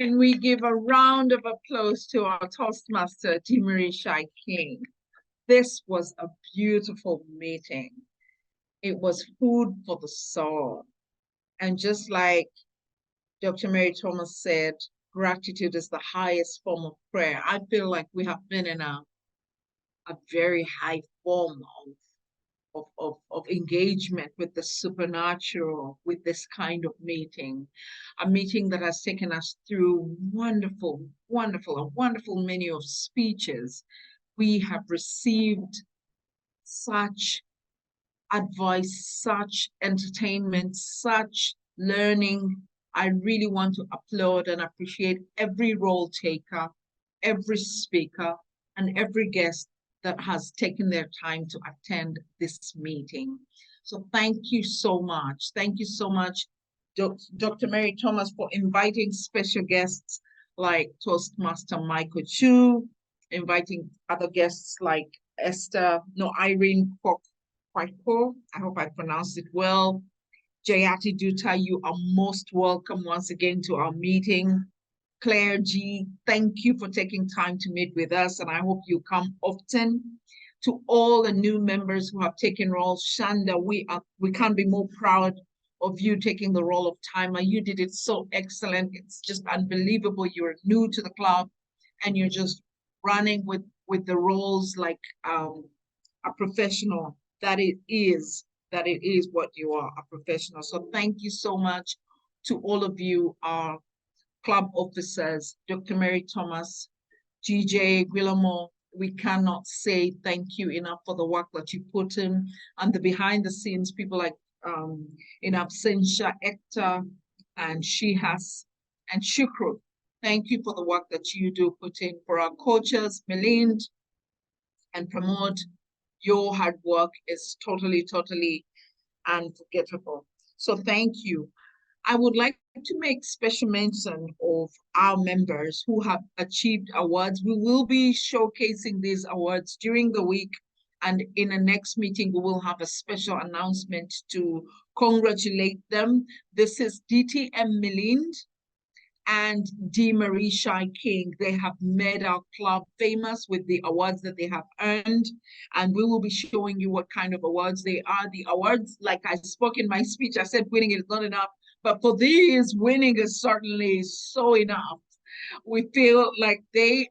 Speaker 2: Can we give a round of applause to our Toastmaster, Marie Shai King? This was a beautiful meeting. It was food for the soul. And just like Dr. Mary Thomas said, gratitude is the highest form of prayer. I feel like we have been in a very high form of engagement with the supernatural, with this kind of meeting, a meeting that has taken us through a wonderful menu of speeches. We have received such advice, such entertainment, such learning. I really want to applaud and appreciate every role taker, every speaker, and every guest that has taken their time to attend this meeting. So thank you so much. Thank you so much, Dr. Mary Thomas, for inviting special guests like Toastmaster Michael Chu, inviting other guests like Irene Kwakpo. I hope I pronounced it well. Jayati Dutta, you are most welcome once again to our meeting. Claire G, thank you for taking time to meet with us, and I hope you come often. To all the new members who have taken roles, Shanda, we can't be more proud of you taking the role of timer. You did it so excellent. It's just unbelievable. You're new to the club, and you're just running with the roles like a professional that it is what you are, a professional. So thank you so much to all of you, our club officers, Dr. Mary Thomas, GJ Guillermo. We cannot say thank you enough for the work that you put in, and the behind the scenes people like in absentia, Hector and Shihas and Shukru. Thank you for the work that you do put in. For our coaches, Melind and Pramod, your hard work is totally unforgettable. So thank you. I would like to make special mention of our members who have achieved awards. We will be showcasing these awards during the week, and in the next meeting, we will have a special announcement to congratulate them. This is DTM Milind and D. Marie Shai King. They have made our club famous with the awards that they have earned, and we will be showing you what kind of awards they are. The awards, like I spoke in my speech, I said winning is not enough, but for these, winning is certainly so enough. We feel like they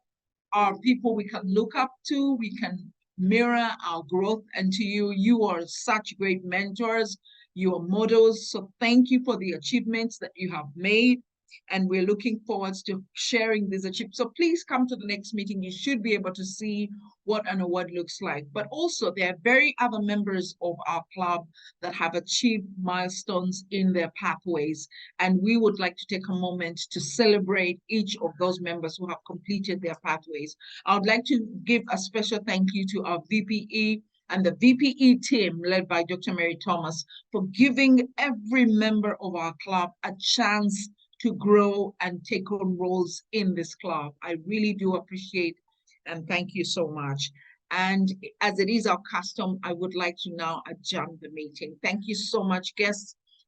Speaker 2: are people we can look up to, we can mirror our growth, and to you, you are such great mentors. your models. So thank you for the achievements that you have made. And we're looking forward to sharing these achievements. So please come to the next meeting. You should be able to see what an award looks like. But also there are very other members of our club that have achieved milestones in their pathways. And we would like to take a moment to celebrate each of those members who have completed their pathways. I would like to give a special thank you to our VPE and the VPE team led by Dr. Mary Thomas for giving every member of our club a chance to grow and take on roles in this club. I really do appreciate and thank you so much. And as it is our custom, I would like to now adjourn the meeting. Thank you so much, guests.